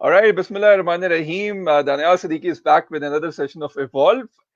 All right, Bismillah Rahman Rahim. Daniel Siddiqui is back with another session of Evolve.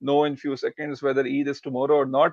know in few seconds whether Eid is tomorrow or not.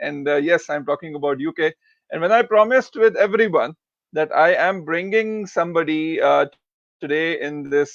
And yes, I'm talking about UK. And when I promised with everyone that I am bringing somebody today in this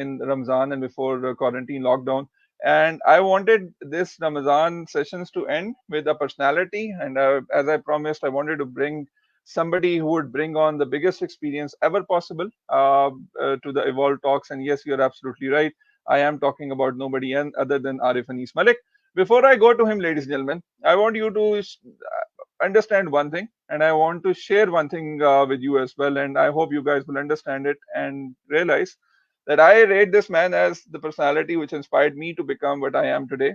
in Ramzan and before quarantine lockdown, and I wanted this Ramazan sessions to end with a personality, and as I promised, I wanted to bring somebody who would bring on the biggest experience ever possible to the Evolve Talks. And yes, you're absolutely right, I am talking about nobody other than Arif Anis Malik. Before I go to him, ladies and gentlemen, I want you to understand one thing, and I want to share one thing with you as well, and I hope you guys will understand it and realize that I rate this man as the personality which inspired me to become what I am today.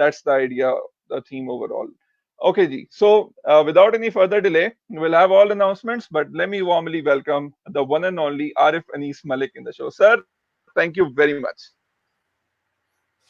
That's the idea, the theme overall. Okay, Ji. So, without any further delay, we'll have all announcements, but let me warmly welcome the one and only Arif Anis Malik in the show. Sir, thank you very much.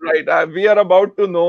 Right, we are about to know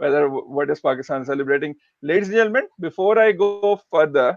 whether what is Pakistan celebrating. Ladies and gentlemen, before I go further,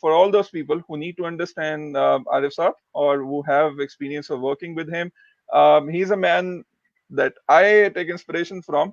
for all those people who need to understand Arif Saab or who have experience of working with him. He's a man that I take inspiration from.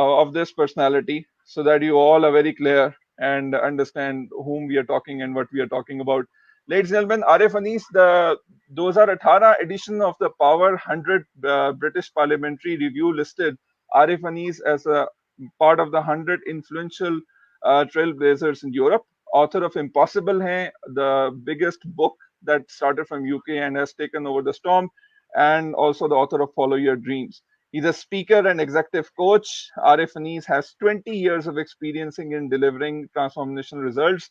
of this personality so that you all are very clear and understand whom we are talking and what we are talking about. Ladies and gentlemen, Arif Anis, the 2018 edition of the Power 100 British Parliamentary Review listed Arif Anis as a part of the 100 influential trailblazers in Europe. Author of Impossible Hai, the biggest book that started from UK and has taken over the storm, and also the author of Follow Your Dreams. He's a speaker and executive coach. Arif Anis has 20 years of experience in delivering transformational results.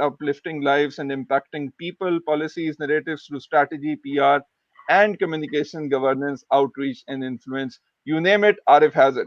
uplifting lives and impacting people, policies, narratives through strategy, PR, and communication, governance, outreach, and influence. You name it, Arif has it.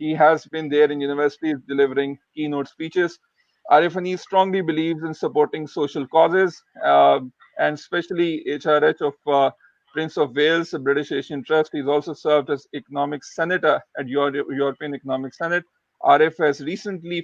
he has been there in universities delivering keynote speeches. Arif Anis strongly believes in supporting social causes, and especially HRH of Prince of Wales, the British Asian Trust. He's also served as economic senator at European Economic Senate. Arif has recently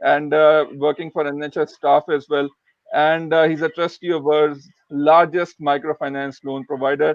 and working for NHS staff as well. And he's a trustee of world's largest microfinance loan provider,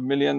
million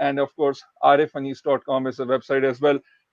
And of course, arifanis.com is a website as well.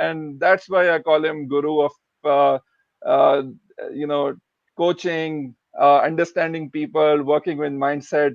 and that's why I call him guru of coaching, understanding people, working with mindset.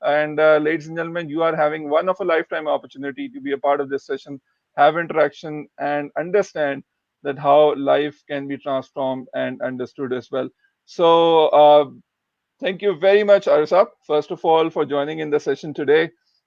And ladies and gentlemen, you are having one of a lifetime opportunity to be a part of this session, have interaction, and understand that how life can be transformed and understood as well. So thank you very much, Arsab, first of all, for joining in the session today.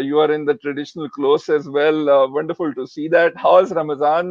you are in the traditional clothes as well. Wonderful to see that. How is Ramadan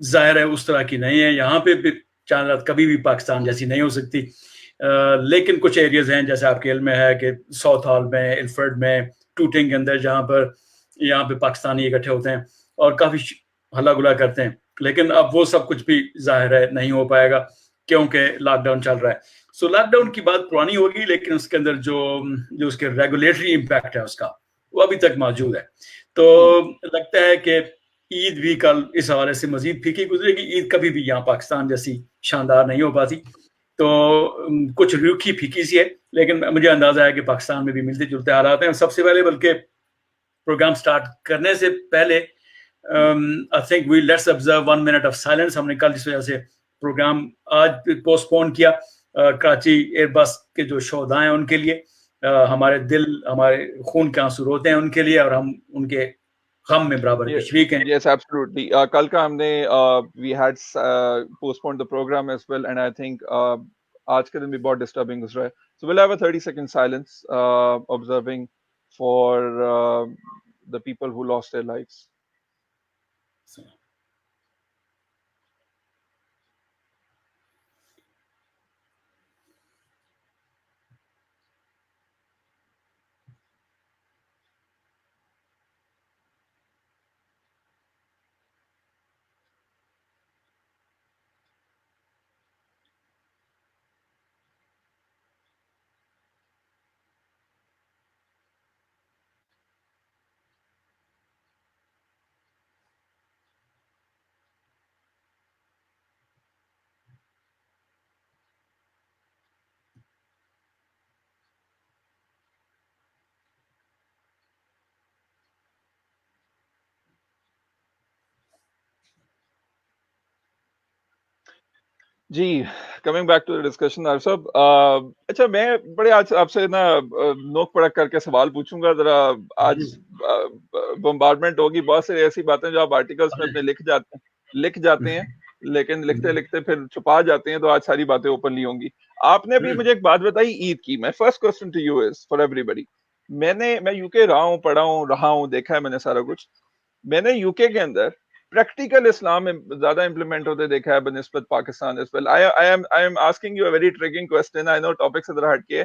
ظاہر ہے اس طرح کی نہیں ہے. یہاں پہ چاند رات کبھی بھی پاکستان جیسی نہیں ہو سکتی, لیکن کچھ ایریاز ہیں جیسے آپ کے علم میں ہے کہ ساؤتھ ہال میں, الفرڈ میں, ٹوٹنگ کے اندر, جہاں پر یہاں پہ پاکستانی اکٹھے ہوتے ہیں اور کافی ہلا گلا کرتے ہیں, لیکن اب وہ سب کچھ بھی ظاہر ہے نہیں ہو پائے گا کیونکہ لاک ڈاؤن چل رہا ہے. سو لاک ڈاؤن کی بات پرانی ہوگی, لیکن اس کے اندر جو اس کے ریگولیٹری امپیکٹ ہے اس کا, وہ ابھی تک موجود ہے. تو لگتا ہے کہ عید بھی کل اس حوالے سے مزید پھیکی گزرے گی. عید کبھی بھی یہاں پاکستان جیسی شاندار نہیں ہو پاتی, تو کچھ روکھی پھیکی سی ہے, لیکن مجھے اندازہ ہے کہ پاکستان میں بھی ملتے جلتے حالات ہیں. سب سے پہلے بلکہ پروگرام سٹارٹ کرنے سے پہلے I think we let's observe 1 minute of silence. ہم نے کل اس وجہ سے پروگرام آج پوسٹ پون کیا, کراچی ایئر بس کے جو شہداء ہیں ان کے لیے, ہمارے دل, ہمارے خون کے آنسو روتے ہیں ان کے لیے, اور ہم ان کے غم میں برابر کے شریک ہیں. Yes, absolutely. کل کا ہم نے we had postponed the program as well, and I think آج کا دن بھی بہت disturbing گزرا ہے. So we'll have a 30-second silence observing for the people who lost their lives. جی, coming back to discussion Arif sahab, اچھا میں بڑے آج آپ سے نا نوک پڑک کر کے سوال پوچھوں گا ذرا. آج بمبارڈمنٹ ہوگی, بہت سی ایسی باتیں جو آپ آرٹیکلس میں اپنے لکھ جاتے ہیں لیکن لکھتے لکھتے پھر چھپا جاتے ہیں, تو آج ساری باتیں اوپنلی ہوں گی. آپ نے ابھی مجھے ایک بات بتائی عید کی. My first question to you is for every بڈی, میں یو کے رہا ہوں, پڑھا ہوں, رہا ہوں, دیکھا ہے میں نے سارا کچھ. میں نے یو کے اندر پریکٹیکل اسلام زیادہ امپلیمنٹ ہوتے دیکھا ہے بنسبت Pakistan as well. I am asking you a very triggering question. I know topic سے ذرا ہٹ کے,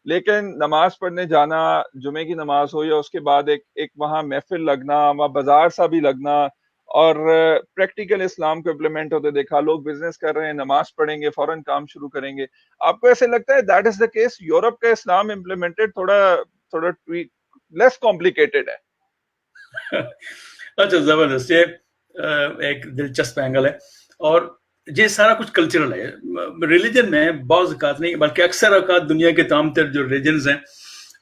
لیکن نماز پڑھنے جانا, جمعے کی نماز ہو یا اس کے بعد ایک وہاں محفل لگنا, وہاں بازار سا بھی لگنا, اور پریکٹیکل اسلام کو امپلیمنٹ ہوتے دیکھا. لوگ بزنس کر رہے ہیں, نماز پڑھیں گے, فوراً کام شروع کریں گے. آپ کو ایسے لگتا ہے that is the case Europe کا اسلام امپلیمنٹڈ تھوڑا لیس کمپلیکیٹڈ ہے؟ اچھا, زبردست, یہ ایک دلچسپ اینگل ہے, اور یہ سارا کچھ کلچرل ہے. ریلیجن میں بعض اوقات نہیں بلکہ اکثر اوقات دنیا کے تمام تر جو ریلیجنز ہیں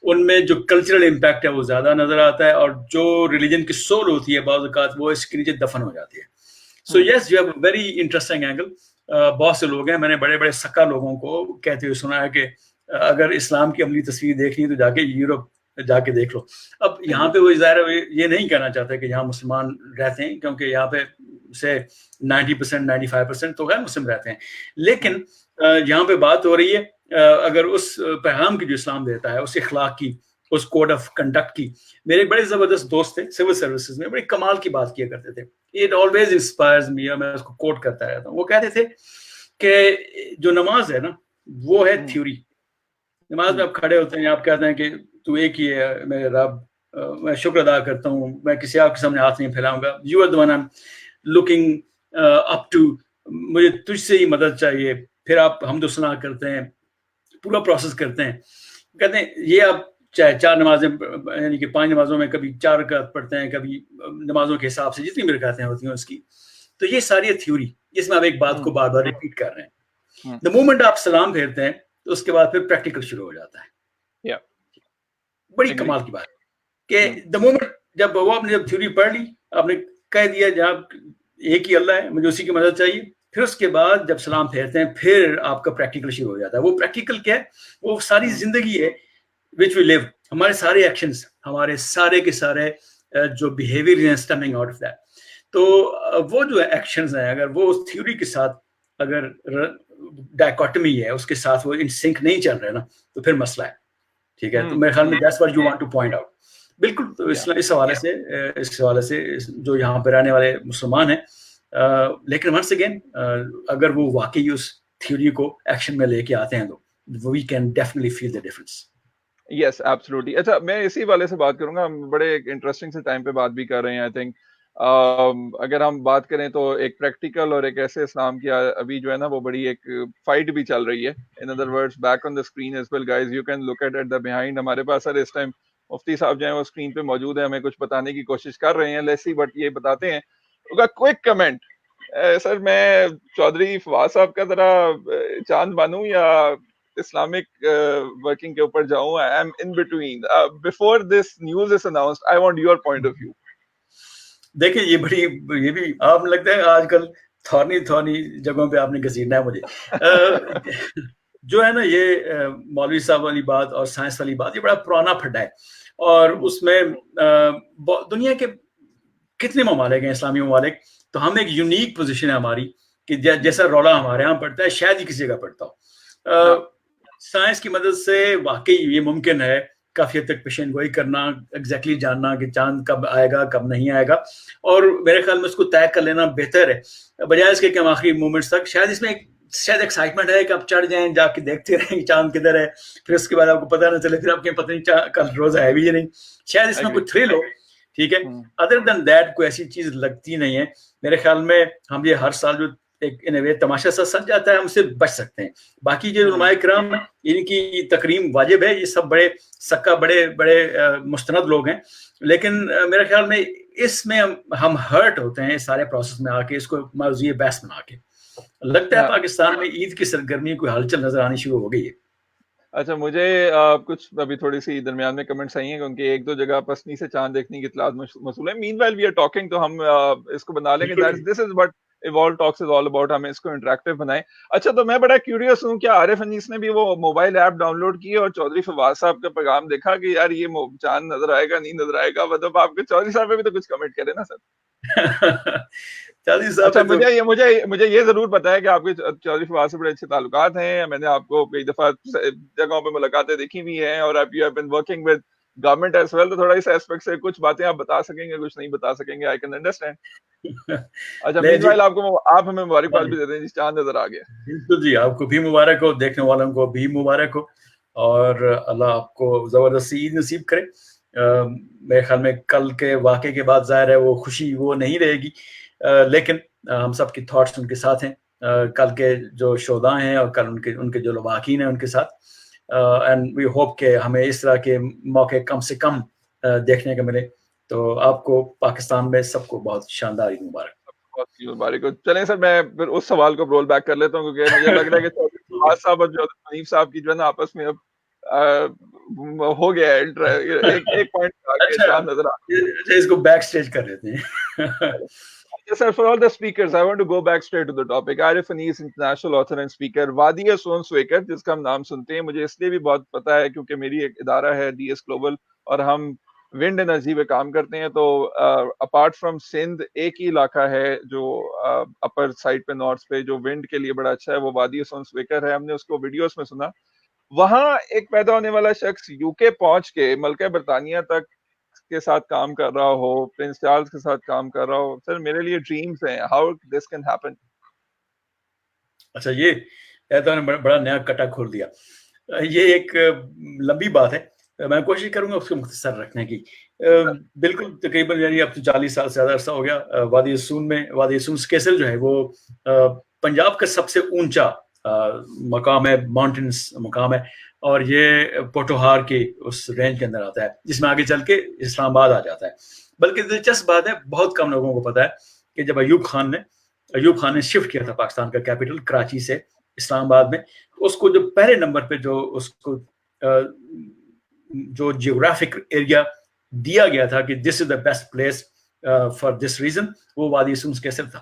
ان میں جو کلچرل امپیکٹ ہے وہ زیادہ نظر آتا ہے, اور جو ریلیجن کی سول ہوتی ہے بعض اوقات وہ اس کے نیچے دفن ہو جاتی ہے. So yes, you have a very interesting angle. بہت سے لوگ ہیں, میں نے بڑے بڑے سکا لوگوں کو کہتے ہوئے سنا ہے کہ اگر اسلام کی عملی تصویر دیکھنی تو جا کے یورپ جا کے دیکھ لو. اب یہاں پہ وہ ظاہر ہے یہ نہیں کہنا چاہتا کہ یہاں مسلمان رہتے ہیں, کیونکہ یہاں پہ سے 90% 95% تو غیر مسلم رہتے ہیں, لیکن یہاں پہ بات ہو رہی ہے اگر اس پیغام کی جو اسلام دیتا ہے, اس اخلاق کی, اس کوڈ آف کنڈکٹ کی. میرے بڑے زبردست دوست تھے سول سروسز میں, بڑی کمال کی بات کیا کرتے تھے. اٹ آلویز انسپائرز می, میں اس کو کوٹ کرتا رہتا ہوں. وہ کہتے تھے کہ جو نماز ہے نا وہ ہے تھیوری. نماز میں آپ کھڑے ہوتے ہیں, آپ کہتے ہیں کہ تو ایک ہی ہے میرے رب, میں شکر ادا کرتا ہوں, میں کسی آپ کے سامنے ہاتھ نہیں پھیلاؤں گا, you are the one I am looking up to, مجھے تجھ سے ہی مدد چاہیے. پھر آپ حمد و ثنا کرتے ہیں, پورا پروسیس کرتے ہیں. کہتے ہیں یہ آپ چاہے 4 نمازیں یعنی کہ 5 نمازوں میں کبھی 4 رکعت پڑھتے ہیں, کبھی نمازوں کے حساب سے جتنی بھی رکعتیں ہوتی ہیں اس کی, تو یہ ساری تھیوری جس میں آپ ایک بات کو بار بار ریپیٹ کر رہے ہیں. دا مومنٹ آپ سلام پھیرتے ہیں تو اس کے بعد پھر پریکٹیکل شروع ہو جاتا ہے. بڑی کمال کی بات کہ دا مومنٹ جب وہ آپ نے جب تھیوری پڑھ لی, آپ نے کہہ دیا جناب ایک ہی اللہ ہے, مجھے اسی کی مدد چاہیے, پھر اس کے بعد جب سلام پھیرتے ہیں پھر آپ کا پریکٹیکل شروع ہو جاتا ہے. وہ پریکٹیکل کیا ہے, وہ ساری زندگی ہے which we live, ہمارے سارے ایکشنز, ہمارے سارے کے سارے جو بیہیویئر ہیں اسٹمنگ آؤٹ آف دیٹ. تو وہ جو ایکشنز ہیں اگر وہ اس تھیوری کے ساتھ اگر ڈائکوٹمی ہے اس کے ساتھ وہ ان سنک نہیں چل رہے نا, تو پھر مسئلہ ہے. ٹھیک ہے, تو میرے خیال میں that's what you want to point out. بالکل. تو اس حوالے سے جو یہاں پہ رہنے والے مسلمان ہیں لیکن ونس اگین اگر وہ واقعی اس تھیوری کو ایکشن میں لے کے آتے ہیں تو we can definitely feel the difference. Yes absolutely. اچھا میں اسی والے سے بات کروں گا, ہم بڑے انٹرسٹنگ سے ٹائم پہ بات بھی کر رہے ہیں. آئی تھنک اگر ہم بات کریں تو ایک پریکٹیکل اور ایک ایسے اسلام کی ابھی جو ہے نا وہ بڑی ایک فائٹ بھی چل رہی ہے. In other words back on the screen as well guys, you can look at the behind. ہمارے پاس سر اس ٹائم مفتی صاحب جو ہیں وہ اسکرین پہ موجود ہیں, ہمیں کچھ بتانے کی کوشش کر رہے ہیں لیسی, بٹ یہ بتاتے ہیں کوئک کمنٹ. سر میں چودھری فواز صاحب کا ذرا چاند بنوں یا اسلامک ورکنگ کے اوپر جاؤں؟ I am in between. Before this news is announced I want your point of view. دیکھیں یہ بھی آپ لگتا ہے آج کل تھورنی جگہوں پہ آپ نے گھسیٹنا ہے مجھے. جو ہے نا یہ مولوی صاحب والی بات اور سائنس والی بات یہ بڑا پرانا پھڈا ہے, اور اس میں دنیا کے کتنے ممالک ہیں اسلامی ممالک, تو ہم ایک یونیک پوزیشن ہے ہماری کہ جیسا رولا ہمارے یہاں پڑتا ہے شاید ہی کسی جگہ پڑتا ہو. سائنس کی مدد سے واقعی یہ ممکن ہے کافی حد تک پیشین گوئی کرنا, ایگزیکٹلی جاننا کہ چاند کب آئے گا کب نہیں آئے گا, اور میرے خیال میں اس کو طے کر لینا بہتر ہے بجائے اس کے کہ ہم آخری مومنٹس تک. شاید اس میں شاید ایکسائٹمنٹ ہے کہ آپ چڑھ جائیں جا کے دیکھتے رہیں کہ چاند کدھر ہے, پھر اس کے بعد آپ کو پتہ نہ چلے, پھر آپ کے پتہ نہیں کل روز ہے بھی یا نہیں. شاید اس میں کوئی تھرل ہو, ٹھیک ہے. ادر دین دیٹ کوئی ایسی چیز لگتی نہیں ہے میرے خیال میں. ہم یہ ہر سال جو ایک تماشا سا سج جاتا ہے ہم سے بچ سکتے ہیں. باقی جو علماء کرام ان کی تکریم واجب ہے, یہ سب بڑے سکا بڑے مستند لوگ ہیں, لیکن میرے خیال میں اس میں ہم ہرٹ ہوتے ہیں سارے پروسیس میں آ کے, اس کو موضوع بحث بنا کے. لگتا ہے پاکستان میں عید کی سرگرمی کوئی ہلچل نظر آنی شروع ہو گئی ہے. اچھا مجھے کچھ ابھی تھوڑی سی درمیان میں کمنٹس آئی ہیں کیونکہ ایک دو جگہ پسنی سے چاند دیکھنے کی اطلاعات موصول ہے. Meanwhile we are talking, تو ہم اس کو بنا لیں گے. This is what Evolve Talks is all about, ہمیں اس کو انٹریکٹیو بنائیں. اچھا تو میں بڑا کیوریس ہوں, کیا عارف انیس نے بھی وہ موبائل ایپ ڈاؤن لوڈ کی اور چودھری فواز صاحب کا پیغام دیکھا کہ یار یہ چاند نظر آئے گا نہیں نظر آئے گا؟ مطلب آپ کے چودھری صاحب پہ بھی تو کچھ کمنٹ کرے نا سر. اچھا مجھے یہ ضرور پتا ہے کہ آپ کے چودھری فواز سے بڑے اچھے تعلقات ہیں. میں نے آپ کو کئی دفعہ جگہوں پہ ملاقاتیں دیکھی بھی ہیں, اور آپ you have been working with government as well, تو تھوڑا اس ایسپیکٹ سے کچھ باتیں آپ بتا سکیں گے, کچھ نہیں بتا سکیں گے, آئی کین انڈرسٹینڈ. اچھا مین وائل آپ ہمیں مبارکباد بھی دیتے ہیں جس چاند نظر آ گیا. بالکل جی, آپ کو بھی مبارک ہو, دیکھنے والوں کو بھی مبارک ہو, اور اللہ آپ کو زبردستی عید نصیب کرے. میرے خیال میں کل کے واقعے کے بعد ظاہر ہے وہ خوشی وہ نہیں رہے گی, لیکن ہم سب کی تھاٹس ان کے ساتھ ہیں, کل کے جو شہداء ہیں اور کل ان کے جو لواحقین ہیں ان کے ساتھ. اینڈ وی ہوپ کہ ہمیں اس طرح کے موقع کم سے کم دیکھنے کو ملے. تو آپ کو پاکستان میں سب کو بہت شاندار عید مبارک. مبارک. چلیں سر میں پھر اس سوال کو رول بیک کر لیتا ہوں, کیونکہ مجھے لگ رہا ہے کہ فواز صاحب اور حنیف صاحب کی جو ہے نا آپس میں اب ہو گیا ہے ایک پوائنٹ چاند نظر آ گیا. اچھا اس کو بیک سٹیج کر لیتے ہیں. Yes, sir. For all the speakers, I want to go back straight to the topic. Arif Anis, international author and speaker. وادی سون سویکر, جس کا ہم نام سنتے ہیں, مجھے اس لیے بھی بہت پتا ہے کیونکہ میری ایک ادارہ ہے ڈی ایس گلوبل, اور ہم ونڈ انرجی پہ کام کرتے ہیں. تو اپارٹ فرام سندھ ایک ہی علاقہ ہے جو اپر سائڈ پہ نارتھ پہ جو ونڈ کے لیے بڑا اچھا ہے, وہ وادی سون سویکر ہے. ہم نے اس کو ویڈیوز میں سنا. وہاں ایک پیدا ہونے والا شخص یو کے پہنچ کے ملکہ برطانیہ تک کے ساتھ کام کر رہا ہو, پرنس چارلز کے ساتھ کام کر رہا ہو, سر میرے لیے ڈریمز ہیں. How this can happen? اچھا یہ تو نے بڑا نیا کٹا کھول دیا. یہ ایک لمبی بات ہے, میں کوشش کروں گا اس کو مختصر رکھنے کی. بالکل تقریباً یعنی اب تو 40 سال سے زیادہ عرصہ ہو گیا. وادی سون میں وادی سون کیسل جو ہے وہ پنجاب کا سب سے اونچا مقام ہے, ماؤنٹینس مقام ہے, اور یہ پوٹوہار کی اس رینج کے اندر آتا ہے جس میں آگے چل کے اسلام آباد آ جاتا ہے. بلکہ دلچسپ بات ہے, بہت کم لوگوں کو پتا ہے کہ جب ایوب خان نے شفٹ کیا تھا پاکستان کا کیپٹل کراچی سے اسلام آباد میں, اس کو جو پہلے نمبر پہ جو اس کو جو جیوگرافک ایریا دیا گیا تھا کہ this is the best place for this reason, وہ وادی سون کیسل تھا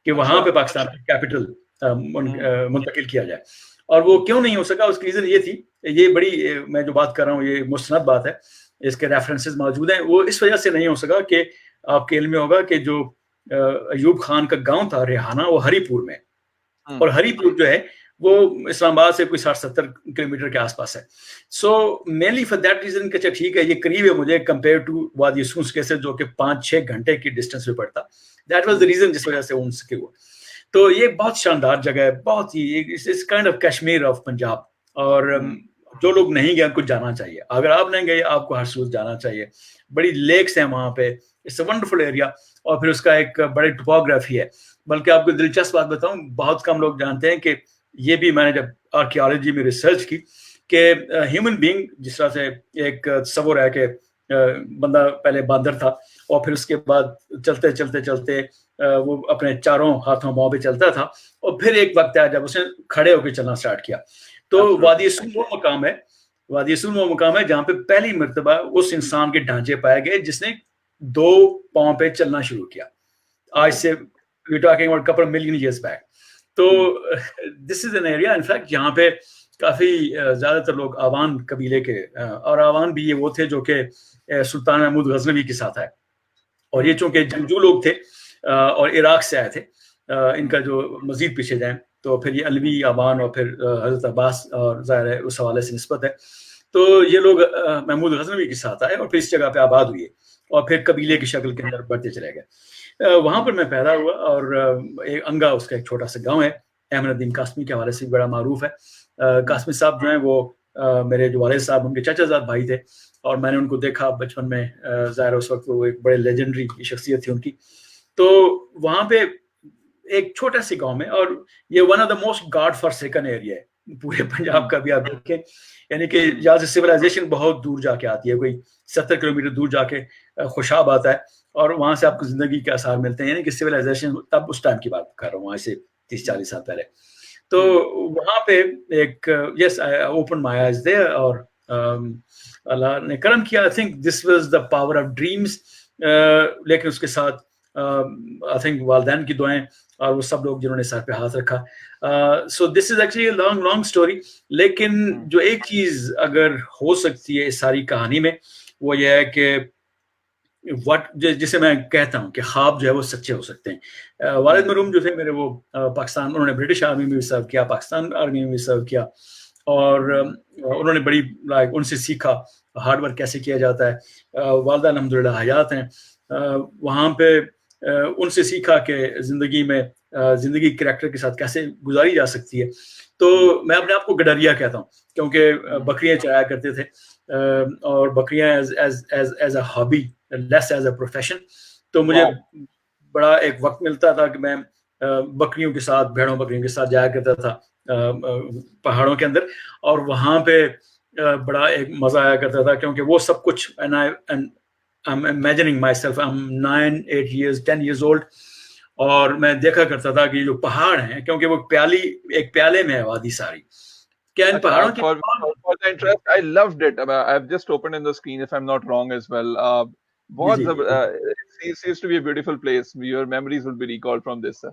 کہ وہاں پہ پاکستان کا کیپٹل منتقل کیا جائے. اور وہ کیوں نہیں ہو سکا, اس کی ریزن یہ تھی, یہ بڑی میں جو بات کر رہا ہوں یہ مستند بات ہے, اس کے ریفرنسز موجود ہیں. وہ اس وجہ سے نہیں ہو سکا کہ آپ کے علم میں ہوگا کہ جو ایوب خان کا گاؤں تھا ریحانہ, وہ ہری پور میں, اور ہری پور جو ہے وہ اسلام آباد سے کوئی 60-70 کلومیٹر کے آس پاس ہے. سو مینلی فار دیٹ ریزن کہ اچھا ٹھیک ہے یہ قریب ہے مجھے کمپیئر ٹو وادی سونس کے سے جو کہ 5-6 گھنٹے کی ڈسٹینس پہ پڑتا. دیٹ واز دا ریزن جس وجہ سے ان سے ہوا. تو یہ بہت شاندار جگہ ہے, بہت ہی kind of Kashmir of Punjab. اور جو لوگ نہیں گئے ان کو جانا چاہیے. اگر آپ نہیں گئے آپ کو ہر روز جانا چاہیے. بڑی لیکس ہیں وہاں پہ, اٹس اے ونڈرفل ایریا. اور پھر اس کا ایک بڑی ٹپوگرافی ہے. بلکہ آپ کو دلچسپ بات بتاؤں, بہت کم لوگ جانتے ہیں کہ یہ بھی میں نے جب آرکیالوجی میں ریسرچ کی کہ ہیومن بینگ جس طرح سے ایک تصور ہے کہ بندہ پہلے باندر تھا اور پھر اس کے بعد چلتے چلتے چلتے وہ اپنے چاروں ہاتھوں پاؤں پہ چلتا تھا اور پھر ایک وقت آیا جب اس نے کھڑے ہو کے چلنا سٹارٹ کیا. تو وادی سون وہ مقام ہے, وادی سون وہ مقام ہے جہاں پہ پہلی مرتبہ اس انسان کے ڈھانچے پائے گئے جس نے 2 پاؤں پہ چلنا شروع کیا. آج سے we're talking about couple of million years back. تو this is an area in fact جہاں پہ کافی زیادہ تر لوگ آوان قبیلے کے, اور آوان بھی یہ وہ تھے جو کہ سلطان محمود غزنوی کے ساتھ آئے. اور یہ چونکہ جنگجو لوگ تھے اور عراق سے آئے تھے, ان کا جو مزید پیچھے جائیں تو پھر یہ علوی آوان اور پھر حضرت عباس اور ظاہر ہے اس حوالے سے نسبت ہے. تو یہ لوگ محمود غزنوی کے ساتھ آئے اور پھر اس جگہ پہ آباد ہوئے اور پھر قبیلے کی شکل کے اندر بڑھتے چلے گئے. وہاں پر میں پیدا ہوا اور ایک انگا اس کا ایک چھوٹا سا گاؤں ہے, احمد الدین قاسمی کے حوالے سے بڑا معروف ہے. قاسمی صاحب جو ہیں وہ میرے جو والد صاحب ان کے چچا زاد بھائی تھے اور میں نے ان کو دیکھا بچپن میں. ظاہر اس وقت وہ ایک بڑے لیجنڈری شخصیت تھی ان کی. تو وہاں پہ ایک چھوٹا سی گاؤں میں, اور یہ one of the most godforsaken area ہے پورے پنجاب کا بھی آپ دیکھیں, یعنی کہ یہاں سے سویلائزیشن بہت دور جا کے آتی ہے, کوئی 70 کلومیٹر دور جا کے خوشاب آتا ہے اور وہاں سے آپ کو زندگی کے آثار ملتے ہیں. یعنی کہ سویلائزیشن تب اس ٹائم کی بات کر رہا ہوں, وہاں سے 30-40 سال پہلے. تو وہاں پہ ایک یس اوپن مائی آئیز دیر, اور اللہ نے کرم کیا. I think this was the power of dreams. لیکن اس کے ساتھ آئی تھنک والدین کی دعائیں اور وہ سب لوگ جنہوں نے سر پہ ہاتھ رکھا. سو دس از ایکچولی لانگ اسٹوری. لیکن جو ایک چیز اگر ہو سکتی ہے اس ساری کہانی میں وہ یہ ہے کہ جسے میں کہتا ہوں کہ خواب جو ہے وہ سچے ہو سکتے ہیں. والد مرحوم جو تھے میرے وہ پاکستان, انہوں نے برٹش آرمی میں بھی سرو کیا, پاکستان آرمی میں بھی سرو کیا, اور انہوں نے بڑی ان سے سیکھا ہارڈ ورک کیسے کیا جاتا ہے. والدہ الحمدللہ حیات ہیں. وہاں پہ ان سے سیکھا کہ زندگی میں زندگی کریکٹر کے ساتھ کیسے گزاری جا سکتی ہے. تو میں اپنے آپ کو گڈریا کہتا ہوں کیونکہ بکریاں چرایا کرتے تھے اور بکریاں as a hobby less as a profession. تو مجھے بڑا ایک وقت ملتا تھا کہ میں بکریوں کے ساتھ, بھیڑوں بکریوں کے ساتھ جایا کرتا تھا پہاڑوں کے اندر, اور وہاں پہ بڑا ایک مزہ آیا کرتا تھا کیونکہ وہ سب کچھ I'm imagining myself, I'm 9-8 years 10 years old, اور میں دیکھا کرتا تھا کہ جو پہاڑ ہیں کیونکہ وہ ایک پیالے میں ہے وادی ساری. کیا ان پہاڑوں کی for the interest, I loved it. I've just opened in the screen if I'm not wrong as well. بہت it seems to be a beautiful place. Your memories will be recalled from this.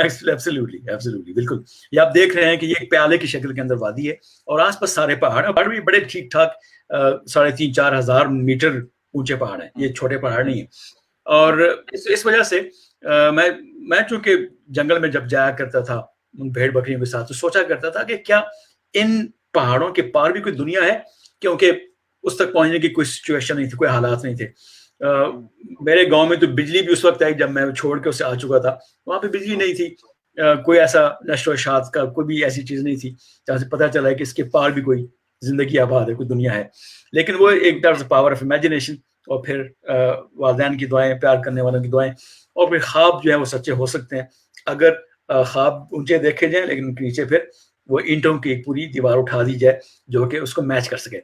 Absolutely, بالکل. یہ آپ دیکھ رہے ہیں کہ یہ ایک پیالے کی شکل کے اندر وادی ہے اور آس پاس سارے پہاڑ بھی بڑے ٹھیک ٹھاک 3,500-4 ہزار میٹر اونچے پہاڑ ہیں, یہ چھوٹے پہاڑ نہیں ہیں. اور اس وجہ سے میں چونکہ جنگل میں جب جایا کرتا تھا ان بھیڑ بکریوں کے ساتھ تو سوچا کرتا تھا کہ کیا ان پہاڑوں کے پار بھی کوئی دنیا ہے, کیونکہ اس تک پہنچنے کی کوئی سچویشن نہیں تھی, کوئی حالات نہیں تھے. میرے گاؤں میں تو بجلی بھی اس وقت آئی جب میں چھوڑ کے اسے آ چکا تھا. وہاں پہ بجلی نہیں تھی, کوئی ایسا نشر و اشاعت کا کوئی بھی ایسی چیز نہیں تھی جہاں سے پتہ چلا ہے کہ اس کے پار بھی کوئی زندگی آباد ہے, کوئی دنیا ہے. لیکن وہ ایک طرف سے پاور آف امیجنیشن اور پھر والدین کی دعائیں, پیار کرنے والوں کی دعائیں, اور پھر خواب جو ہے وہ سچے ہو سکتے ہیں اگر خواب اونچے دیکھے جائیں لیکن ان کے نیچے پھر وہ اینٹوں کی ایک پوری دیوار اٹھا دی جائے جو کہ اس کو میچ کر سکے.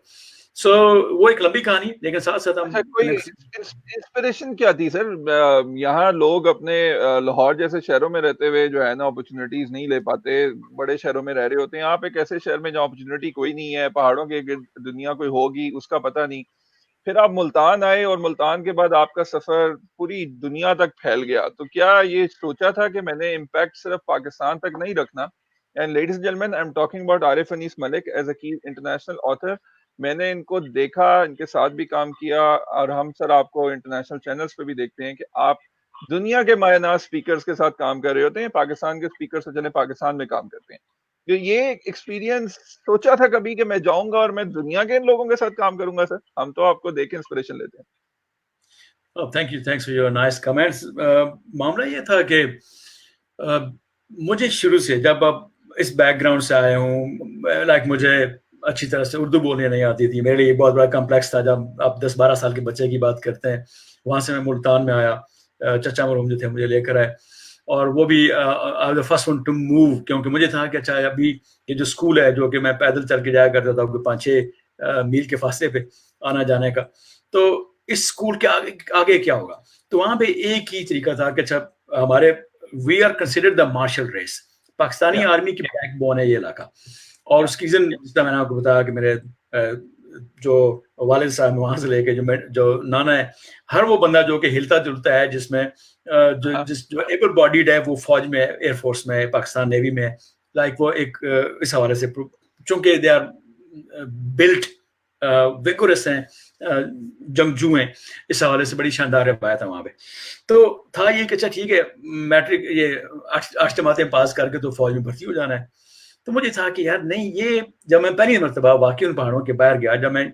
سو وہ ایک لمبی کہانی لیکن ساتھ ساتھ کوئی انسپریشن کیا تھی سر؟ یہاں لوگ اپنے لاہور جیسے شہروں میں رہتے ہوئے جو ہے نا اپرچونیٹیز نہیں لے پاتے, بڑے شہروں میں رہ رہے ہوتے ہیں. آپ ایک ایسے شہر میں جہاں اپرچونیٹی کوئی نہیں ہے, پہاڑوں کے دنیا کوئی ہوگی اس کا پتہ نہیں, پھر آپ ملتان آئے اور ملتان کے بعد آپ کا سفر پوری دنیا تک پھیل گیا. تو کیا یہ سوچا تھا کہ میں نے امپیکٹ صرف پاکستان تک نہیں رکھنا؟ And ladies and gentlemen, I am talking about Arif Anees Malik as a کی انٹرنیشنل آتھر. میں نے ان کو دیکھا, ان کے ساتھ بھی کام کیا, اور ہم سر آپ کو انٹرنیشنل چینلز پہ بھی دیکھتے ہیں کہ آپ دنیا کے مایہ ناز اسپیکرز کے ساتھ کام کر رہے ہوتے ہیں. پاکستان کے اسپیکر سے چلے پاکستان میں کام کرتے ہیں. یہ ایکسپیرینس سوچا تھا کبھی کہ میں جاؤں گا اور میں دنیا کے ان لوگوں کے ساتھ کام کروں گا؟ سر ہم تو آپ کو دیکھ کے انسپریشن لیتے ہیں. Thank you, thanks for your nice comments. معاملہ یہ تھا کہ مجھے شروع سے جب اب اس بیک گراؤنڈ سے آیا ہوں، لائک مجھے اچھی طرح سے اردو بولنے نہیں آتی تھی. میرے لیے بہت بڑا کمپلیکس تھا. جب آپ 10-12 سال کے بچے کی بات کرتے ہیں، وہاں سے میں ملتان میں آیا، چچا مرحوم جو تھے مجھے لے کر آئے، اور وہ بھی فرسٹ ون ٹو موو، کیونکہ مجھے تھا کہ اچھا ابھی یہ جو اسکول ہے جو کہ میں پیدل چل کے جایا کرتا تھا 5-6 میل کے فاصلے پہ آنا جانے کا، تو اس اسکول کے آگے کیا ہوگا. تو وہاں پہ ایک ہی طریقہ تھا کہ اچھا ہمارے we are considered the martial race, Pakistani army کی بیک بون ہے یہ علاقہ. اور اس کی ریزن جس طرح میں نے آپ کو بتایا کہ میرے جو والد صاحب وہاں سے لے کے جو نانا ہے، ہر وہ بندہ جو کہ ہلتا جلتا ہے، جس میں جو ایبل باڈیڈ ہے، وہ فوج میں، ایئر فورس میں، پاکستان نیوی میں، لائک وہ ایک اس حوالے سے چونکہ دے آر بلٹ ویگورس ہیں، جنگجو ہیں، اس حوالے سے بڑی شاندار روایت ہے وہاں پہ. تو تھا یہ کہ اچھا ٹھیک ہے، میٹرک یہ 8 جماعتیں پاس کر کے تو فوج میں بھرتی ہو جانا ہے. تو مجھے تھا کہ یار نہیں، یہ جب میں پہلی مرتبہ واقعی ان پہاڑوں کے باہر گیا، جب میں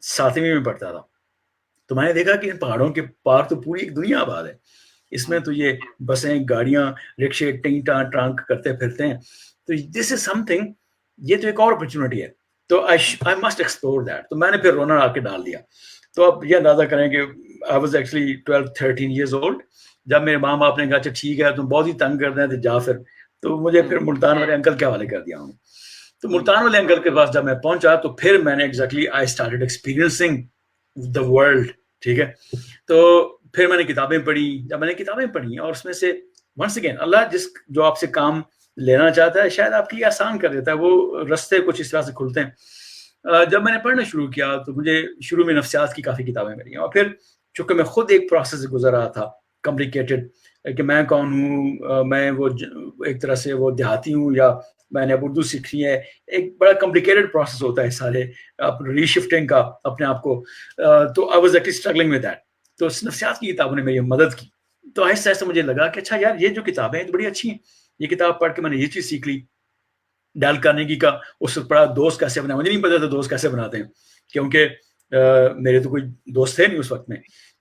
7ویں میں پڑھتا تھا، تو میں نے دیکھا کہ ان پہاڑوں کے پار تو پوری ایک دنیا آباد ہے. اس میں تو یہ بسیں، گاڑیاں، رکشے، ٹینٹاں ٹرانک کرتے پھرتے ہیں. تو دس از سم تھنگ، یہ تو ایک اور اپرچونٹی ہے، تو آئی مسٹ ایکسپلور دیٹ. تو میں نے پھر رونا آ کے ڈال دیا. تو اب یہ اندازہ کریں کہ I was actually 12-13 years old جب میرے ماں باپ نے کہا اچھا ٹھیک ہے تم بہت ہی تنگ کر رہے ہیں تو جا پھر. تو مجھے پھر ملتان والے انکل کے حوالے کر دیا ہوں. تو ملتان والے انکل کے پاس جب میں پہنچا تو پھر میں نے exactly I started experiencing the world. ٹھیک ہے، تو پھر میں نے کتابیں پڑھی. جب میں نے کتابیں پڑھی اور اس میں سے ونس اگین اللہ جو آپ سے کام لینا چاہتا ہے شاید آپ کے لیے آسان کر دیتا ہے، وہ رستے کچھ اس طرح سے کھلتے ہیں. جب میں نے پڑھنا شروع کیا تو مجھے شروع میں نفسیات کی کافی کتابیں ملی، اور پھر چونکہ میں خود ایک پروسیس سے گزر رہا تھا کمپلیکیٹڈ، کہ میں کون ہوں، میں وہ ایک طرح سے وہ دیہاتی ہوں یا میں نے اب اردو سیکھی ہے. ایک بڑا کمپلیکیٹڈ پروسیس ہوتا ہے سارے ری شفٹنگ کا اپنے آپ کو. تو I was actually struggling with that. تو نفسیات کی کتابوں نے میری مدد کی. تو آہستہ آہستہ مجھے لگا کہ اچھا یار یہ جو کتابیں ہیں بڑی اچھی ہیں. یہ کتاب پڑھ کے میں نے یہ چیز سیکھ لی. ڈیل کارنیگی کا اس وقت پڑھا دوست کیسے بنا، مجھے نہیں پتا تھا دوست کیسے بناتے ہیں، کیونکہ میرے تو کوئی دوست تھے نہیں اس وقت میں.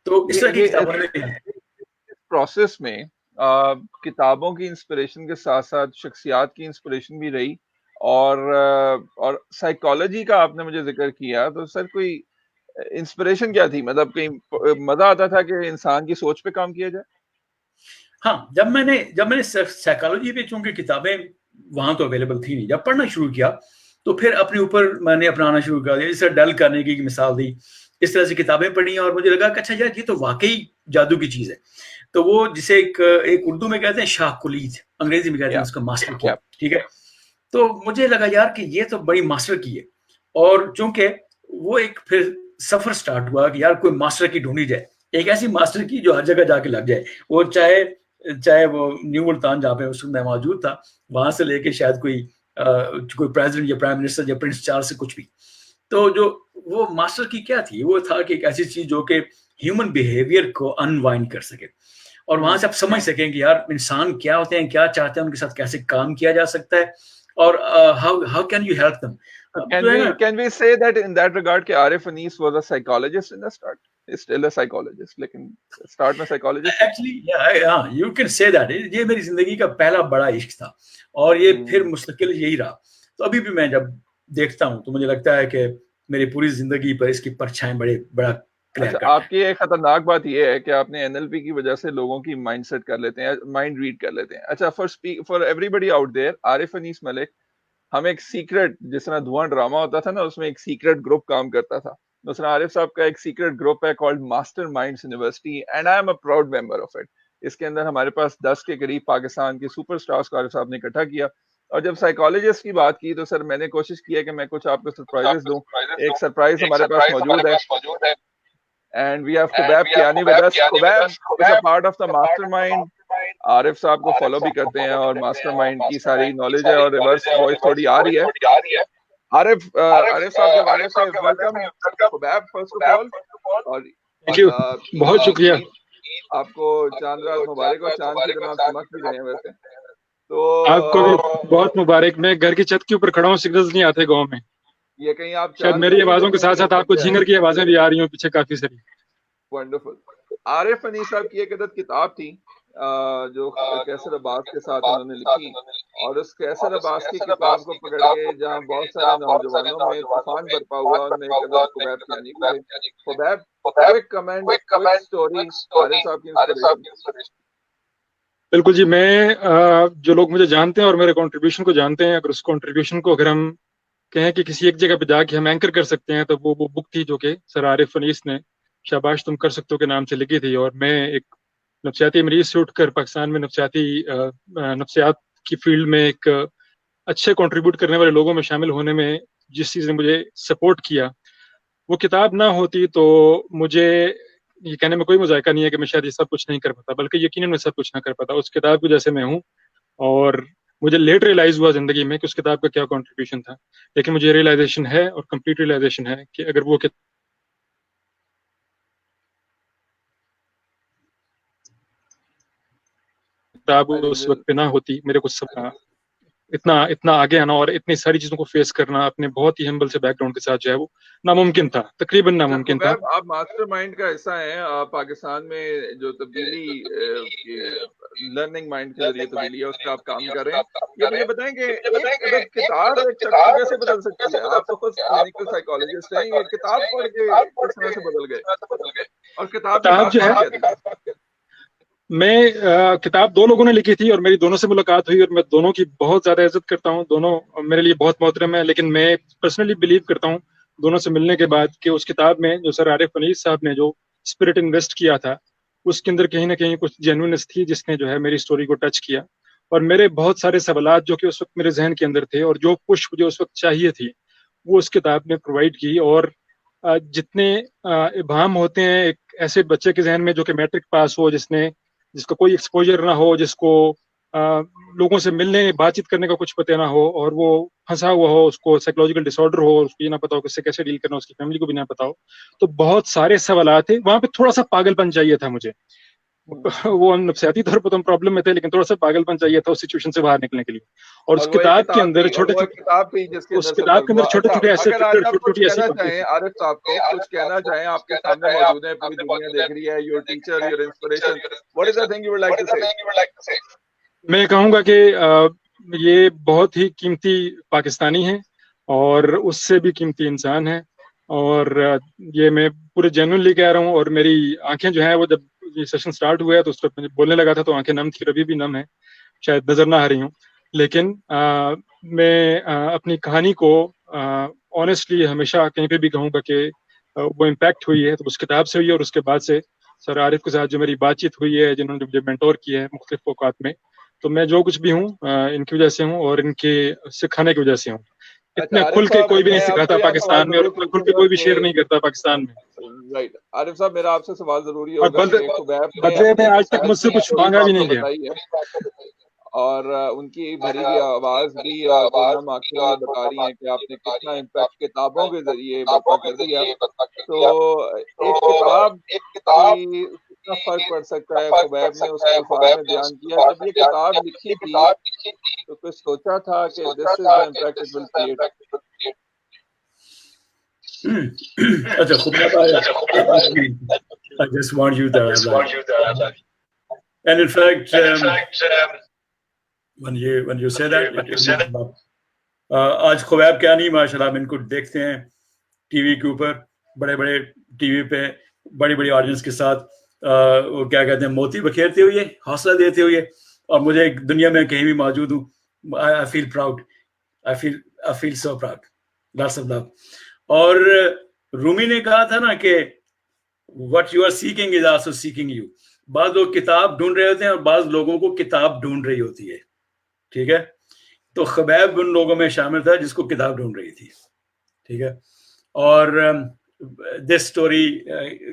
تو اس طرح کی کتابوں نے پروسیس میں کتابوں کی انسپریشن کے ساتھ ساتھ شخصیات کی انسپریشن بھی رہی، اور سائیکالوجی کا آپ نے مجھے ذکر کیا. تو سر کوئی انسپریشن کیا تھی؟ مطلب کہیں مزہ آتا تھا کہ انسان کی سوچ پہ کام کیا جائے؟ ہاں، جب میں نے سائیکالوجی پہ چونکہ کتابیں وہاں تو اویلیبل تھی نہیں، جب پڑھنا شروع کیا تو پھر اپنے اوپر میں نے اپنانا شروع کر دیا. جیسے ڈیل کارنیگی کی مثال دی، اس طرح سے کتابیں پڑھی اور مجھے لگا کہ اچھا یار یہ تو واقعی جادو کی چیز ہے. تو وہ جسے ایک اردو میں کہتے ہیں شاہ کلید، انگریزی میں کہتے ہیں اس کو ماسٹر کی. ٹھیک ہے، تو مجھے لگا یار کہ یہ تو بڑی ماسٹر کی ہے. اور چونکہ وہ ایک پھر سفر سٹارٹ ہوا کہ یار کوئی ماسٹر کی ڈھونڈی جائے، ایک ایسی ماسٹر کی جو ہر جگہ جا کے لگ جائے. وہ چاہے وہ نیو ملتان جہاں پہ اس میں موجود تھا وہاں سے لے کے شاید کوئی پریزیڈنٹ یا پرائم منسٹر یا پرنس چارلس سے کچھ بھی. تو جو وہ ماسٹر کی کیا تھی، وہ تھا کہ ایک ایسی چیز جو کہ ہیومن بیہیویئر کو انوائنڈ کر سکے، اور وہاں سے آپ سمجھ سکیں کہ یار انسان کیا ہوتے ہیں، کیا چاہتے ہیں، ان کے ساتھ کیسے کام کیا جا سکتا ہے، اور how can you help them. Can we say that in that regard کہ عارف انیس was a psychologist in the start? He's still a psychologist, لیکن start میں psychologist actually you can say that. یہ میری زندگی کا پہلا بڑا عشق تھا اور یہ پھر مستقل یہی رہا. تو ابھی بھی میں جب دیکھتا ہوں تو مجھے لگتا ہے کہ میری پوری زندگی پر اس کی پرچھائیں بڑا کلیئر کرتا ہے. آپ کی ایک خطرناک بات یہ ہے کہ آپ نے NLP کی وجہ سے لوگوں کی مائنڈ سیٹ کر لیتے ہیں، مائنڈ ریڈ کر لیتے ہیں. اچھا، for every body out there, Arif انیس ملک ہم ایک سیکرٹ، جس طرح دھواں ڈرامہ ہوتا تھا نا، اس میں ایک سیکرٹ گروپ کام کرتا تھا. اس طرح عارف صاحب کا ایک سیکرٹ گروپ ہے called master minds university, and I am a proud member of it. اس کے اندر ہمارے پاس 10 کے قریب پاکستان کے سپر سٹارز کو عارف صاحب نے اکٹھا کیا. اور جب سائیکالوجسٹ کی بات کی تو سر میں نے کوشش کی ہے کہ میں کچھ آپ کو سرپرائزز دوں. ایک سرپرائز ہمارے پاس موجود ہے، and we have Khubab Kiani with us. Khubab is a part of the mastermind. عارف صاحب کو فالو بھی کرتے ہیں اور ماسٹر مائنڈ کی ساری نالج ہے، اور ریورس وائس تھوڑی آ رہی ہے. عارف صاحب کے حوالے سے welcome Khabbab first of all. اور بہت شکریہ. آپ کو چاند رات مبارک، اور چاند کی طرح چمک بھی رہے ہیں ویسے. تو آپ کو بھی بہت مبارک. میں گھر کی چھت کے اوپر کھڑا ہوں, سگنلز نہیں آتے گاؤں میں. یہ کہیں آپ شاید چاند میری آوازوں کے ساتھ ساتھ آپ کو جھینگر کی آوازیں بھی آ رہی ہوں پیچھے کافی ساری. ونڈرفل. عارف انیس صاحب کی ایک عدد کتاب تھی جو کیسر عباس کے ساتھ انہوں نے لکھی, اور اس کیسر عباس کی کتاب کو پکڑ کے جہاں بہت سارے نوجوانوں میں طوفان برپا ہوا, ان میں ایک عدد خبیب کیانی کو تھے. خبیب, کوئک کمنٹ, کوئک سٹوری, عارف صاحب کی انسپریشن. بالکل جی. میں جو لوگ مجھے جانتے ہیں اور میرے کنٹریبیوشن کو جانتے ہیں, اگر اس کنٹریبیوشن کو اگر ہم کہیں کہ کسی ایک جگہ پہ جا کے ہم اینکر کر سکتے ہیں, تو وہ بک تھی جو کہ سر عارف انیس نے شاباش تم کر سکتے ہو کے نام سے لکھی تھی. اور میں ایک نفسیاتی مریض سے اٹھ کر پاکستان میں نفسیات کی فیلڈ میں ایک اچھے کنٹریبیوٹ کرنے والے لوگوں میں شامل ہونے میں جس چیز نے مجھے سپورٹ کیا, وہ کتاب نہ ہوتی تو مجھے یہ کہنے میں کوئی مذائقہ نہیں ہے کہ میں شاید یہ سب کچھ نہیں کر پاتا, بلکہ یقیناً میں سب کچھ نہ کر پاتا اس کتاب کی جیسے میں ہوں. اور مجھے لیٹ ریئلائز ہوا زندگی میں کہ اس کتاب کا کیا کنٹریبیوشن تھا, لیکن مجھے ریئلائزیشن ہے اور کمپلیٹ ریئلائزیشن ہے کہ اگر وہ کتاب اس وقت پہ نہ ہوتی, میرے کو سب اتنا آگے آنا اور اتنی ساری چیزوں کو فیس کرنا اپنے بہت ہی ہمبل سے بیک گراؤنڈ کے ساتھ جو ہے وہ ناممکن تھا, تقریباً ناممکن تھا. آپ ماسٹر مائنڈ کا حصہ ہیں پاکستان میں جو تبدیلی لرننگ مائنڈ کے ذریعے تبدیلی ہے اس کا آپ کام کر رہے ہیں. یہ مجھے بتائیں کہ ایک عدد کتاب ایک شخص کو کیسے بدل سکتی ہے؟ آپ تو خود کلینکل سائیکالوجسٹ ہیں, یہ کتاب پڑھ کے کس طرح سے بدل گئے, اور کتاب میں جو ہے میں کتاب دو لوگوں نے لکھی تھی اور میری دونوں سے ملاقات ہوئی, اور میں دونوں کی بہت زیادہ عزت کرتا ہوں, دونوں میرے لیے بہت محترم ہیں. لیکن میں پرسنلی بلیو کرتا ہوں دونوں سے ملنے کے بعد کہ اس کتاب میں جو سر عارف انیس صاحب نے جو اسپرٹ انویسٹ کیا تھا اس کے اندر کہیں نہ کہیں کچھ جینوئنس تھی جس نے جو ہے میری سٹوری کو ٹچ کیا, اور میرے بہت سارے سوالات جو کہ اس وقت میرے ذہن کے اندر تھے اور جو پش مجھے اس وقت چاہیے تھی وہ اس کتاب نے پرووائڈ کی. اور جتنے ابہام ہوتے ہیں ایک ایسے بچے کے ذہن میں جو کہ میٹرک پاس ہو, جس کا کوئی ایکسپوجر نہ ہو, جس کو لوگوں سے ملنے بات چیت کرنے کا کچھ پتہ نہ ہو, اور وہ پھنسا ہوا ہو, اس کو سائیکولوجیکل ڈس آرڈر ہو, اس کو یہ نہ پتا ہو کہ اس سے کیسے ڈیل کرنا, اس کی فیملی کو بھی نہ پتا ہو, تو بہت سارے سوالات تھے وہاں پہ. تھوڑا سا پاگل پن چاہیے تھا مجھے, وہ نفسیاتی طور پر تو پرابلم میں تھے لیکن تھوڑا سا پاگل پن چاہیے تھا اس سچویشن سے باہر نکلنے کے لیے. اور اس کتاب کے اندر چھوٹے چھوٹے ایسے عارف صاحب کو کچھ کہنا چاہیں, آپ کے سامنے موجود ہیں, پوری دنیا دیکھ رہی ہے, your teacher, your inspiration, what is the thing you would like to say? میں کہوں گا کہ یہ بہت ہی قیمتی پاکستانی ہیں اور اس سے بھی قیمتی انسان ہے, اور یہ میں پورے جینوئنلی کہہ رہا ہوں. اور میری آنکھیں جو ہیں وہ جب یہ سیشن سٹارٹ ہوا ہے تو اس وقت بولنے لگا تھا تو آنکھیں نم تھی, ابھی بھی نم ہے, شاید نظر نہ آ رہی ہوں, لیکن میں اپنی کہانی کو آنیسٹلی ہمیشہ کہیں پہ بھی کہوں گا کہ وہ امپیکٹ ہوئی ہے تو اس کتاب سے ہوئی ہے, اور اس کے بعد سے سر عارف کے ساتھ جو میری بات چیت ہوئی ہے, جنہوں نے مجھے مینٹور کیا ہے مختلف اوقات میں, تو میں جو کچھ بھی ہوں ان کی وجہ سے ہوں اور ان کے سکھانے کی وجہ سے ہوں. اتنا کھل کے کوئی بھی نہیں سکھاتا پاکستان میں, اور اتنا کھل کے کوئی بھی شیئر نہیں کرتا پاکستان میں. رائٹ عارف صاحب, میرا آپ سے سوال ضروری اور ہوگا بدلے میں آج تک مجھ سے کچھ مانگا بھی نہیں گیا, اور ان کی بھری ہوئی آواز بھی پورنم آنکھیں یہ بتا رہی ہیں کہ آپ نے کتنا امپیکٹ کتابوں کے ذریعے برپا کر دیا. تو ایک کتاب کی کتنا فرق پڑ سکتا ہے, خبیب نے اس کے الفاظ میں بیان کیا. جب یہ کتاب لکھی تھی تو کچھ سوچا تھا کہ this is the impact it will create? اچھا Khubaib, I just want you there. And in fact, when you say that, آج خبیب کیا نہیں ماشاءاللہ, ہم ان کو دیکھتے ہیں ٹی وی کے اوپر, بڑے بڑے ٹی وی پہ بڑی بڑی آڈینس کے ساتھ, وہ کیا کہتے ہیں, موتی بکھیرتے ہوئے, حوصلہ دیتے ہوئے, اور مجھے ایک دنیا میں کہیں بھی موجود ہوں, I feel proud, I feel so proud, lots of love. اور رومی نے کہا تھا نا کہ what you are seeking is also seeking you. بعض لوگ کتاب ڈھونڈ رہے ہوتے ہیں اور بعض لوگوں کو کتاب ڈھونڈ رہی ہوتی ہے, ٹھیک ہے. تو خبیب ان لوگوں میں شامل تھا جس کو کتاب ڈھونڈ رہی تھی, ٹھیک ہے. اور this story,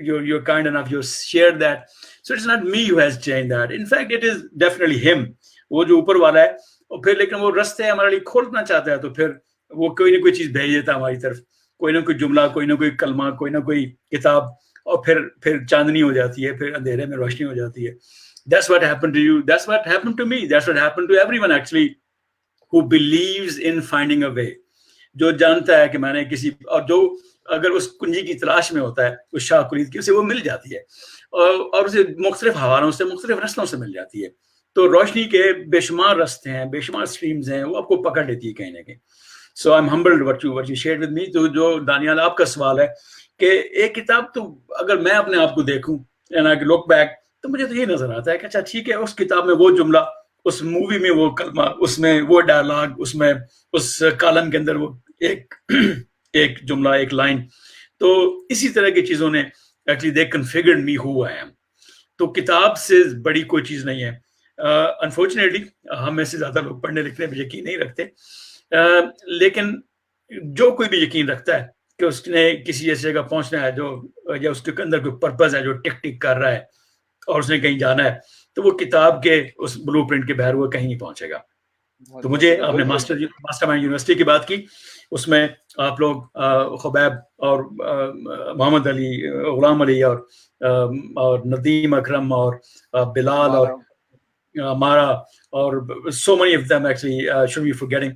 you're kind enough, you shared that, so it's not me who has changed that, in fact it is definitely him, وہ جو اوپر والا ہے. اور پھر لیکن وہ رستے ہمارے لیے کھولنا چاہتا ہے, تو پھر وہ کوئی نہ کوئی چیز بھیج دیتا ہماری طرف, کوئی نہ کوئی جملہ, کوئی نہ کوئی کلمہ, کوئی نہ کوئی کتاب, اور پھر چاندنی ہو جاتی ہے, پھر اندھیرے میں روشنی ہو جاتی ہے. That's what happened to you. That's what happened to me. That's what happened to everyone actually who believes in finding a way. جو جانتا ہے کہ میں نے کسی, اور جو اگر اس کنجی کی تلاش میں ہوتا ہے اس شاہ کلید کی, اسے وہ مل جاتی ہے اور اسے مختلف حوالوں سے مختلف رستوں سے مل جاتی ہے. تو روشنی کے بے شمار رستے ہیں, بے شمار سٹریمز ہیں, وہ آپ کو پکڑ لیتی ہے کہیں نہ کہیں. So I am humbled what you shared with me. تو جو دانیال آپ کا سوال ہے کہ ایک کتاب, تو اگر میں اپنے آپ کو دیکھوں and I look back, تو مجھے تو یہ نظر آتا ہے کہ اچھا ٹھیک ہے, اس کتاب میں وہ جملہ, اس مووی میں وہ کلمہ, اس میں وہ ڈائلاگ, اس میں اس کالم کے اندر وہ ایک جملہ, ایک لائن. تو اسی طرح کی چیزوں نے actually they configured me who I am. تو کتاب سے بڑی کوئی چیز نہیں ہے. انفارچونیٹلی ہم میں سے زیادہ لوگ پڑھنے لکھنے پہ یقین نہیں رکھتے, لیکن جو کوئی بھی یقین رکھتا ہے کہ اس نے کسی ایسی جگہ پہنچنا ہے جو, یا اس کے اندر کوئی پرپز ہے جو ٹک ٹک کر رہا ہے اور اس نے کہیں جانا ہے, تو وہ کتاب کے اس بلو پرنٹ کے بغیر وہ کہیں نہیں پہنچے گا. تو مجھے آپ نے ماسٹر مائنڈ یونیورسٹی کی بات کی, اس میں آپ لوگ خبیب اور محمد علی, غلام علی اور ندیم اکرم اور بلال اور ہمارا اور so many of them actually should be forgetting,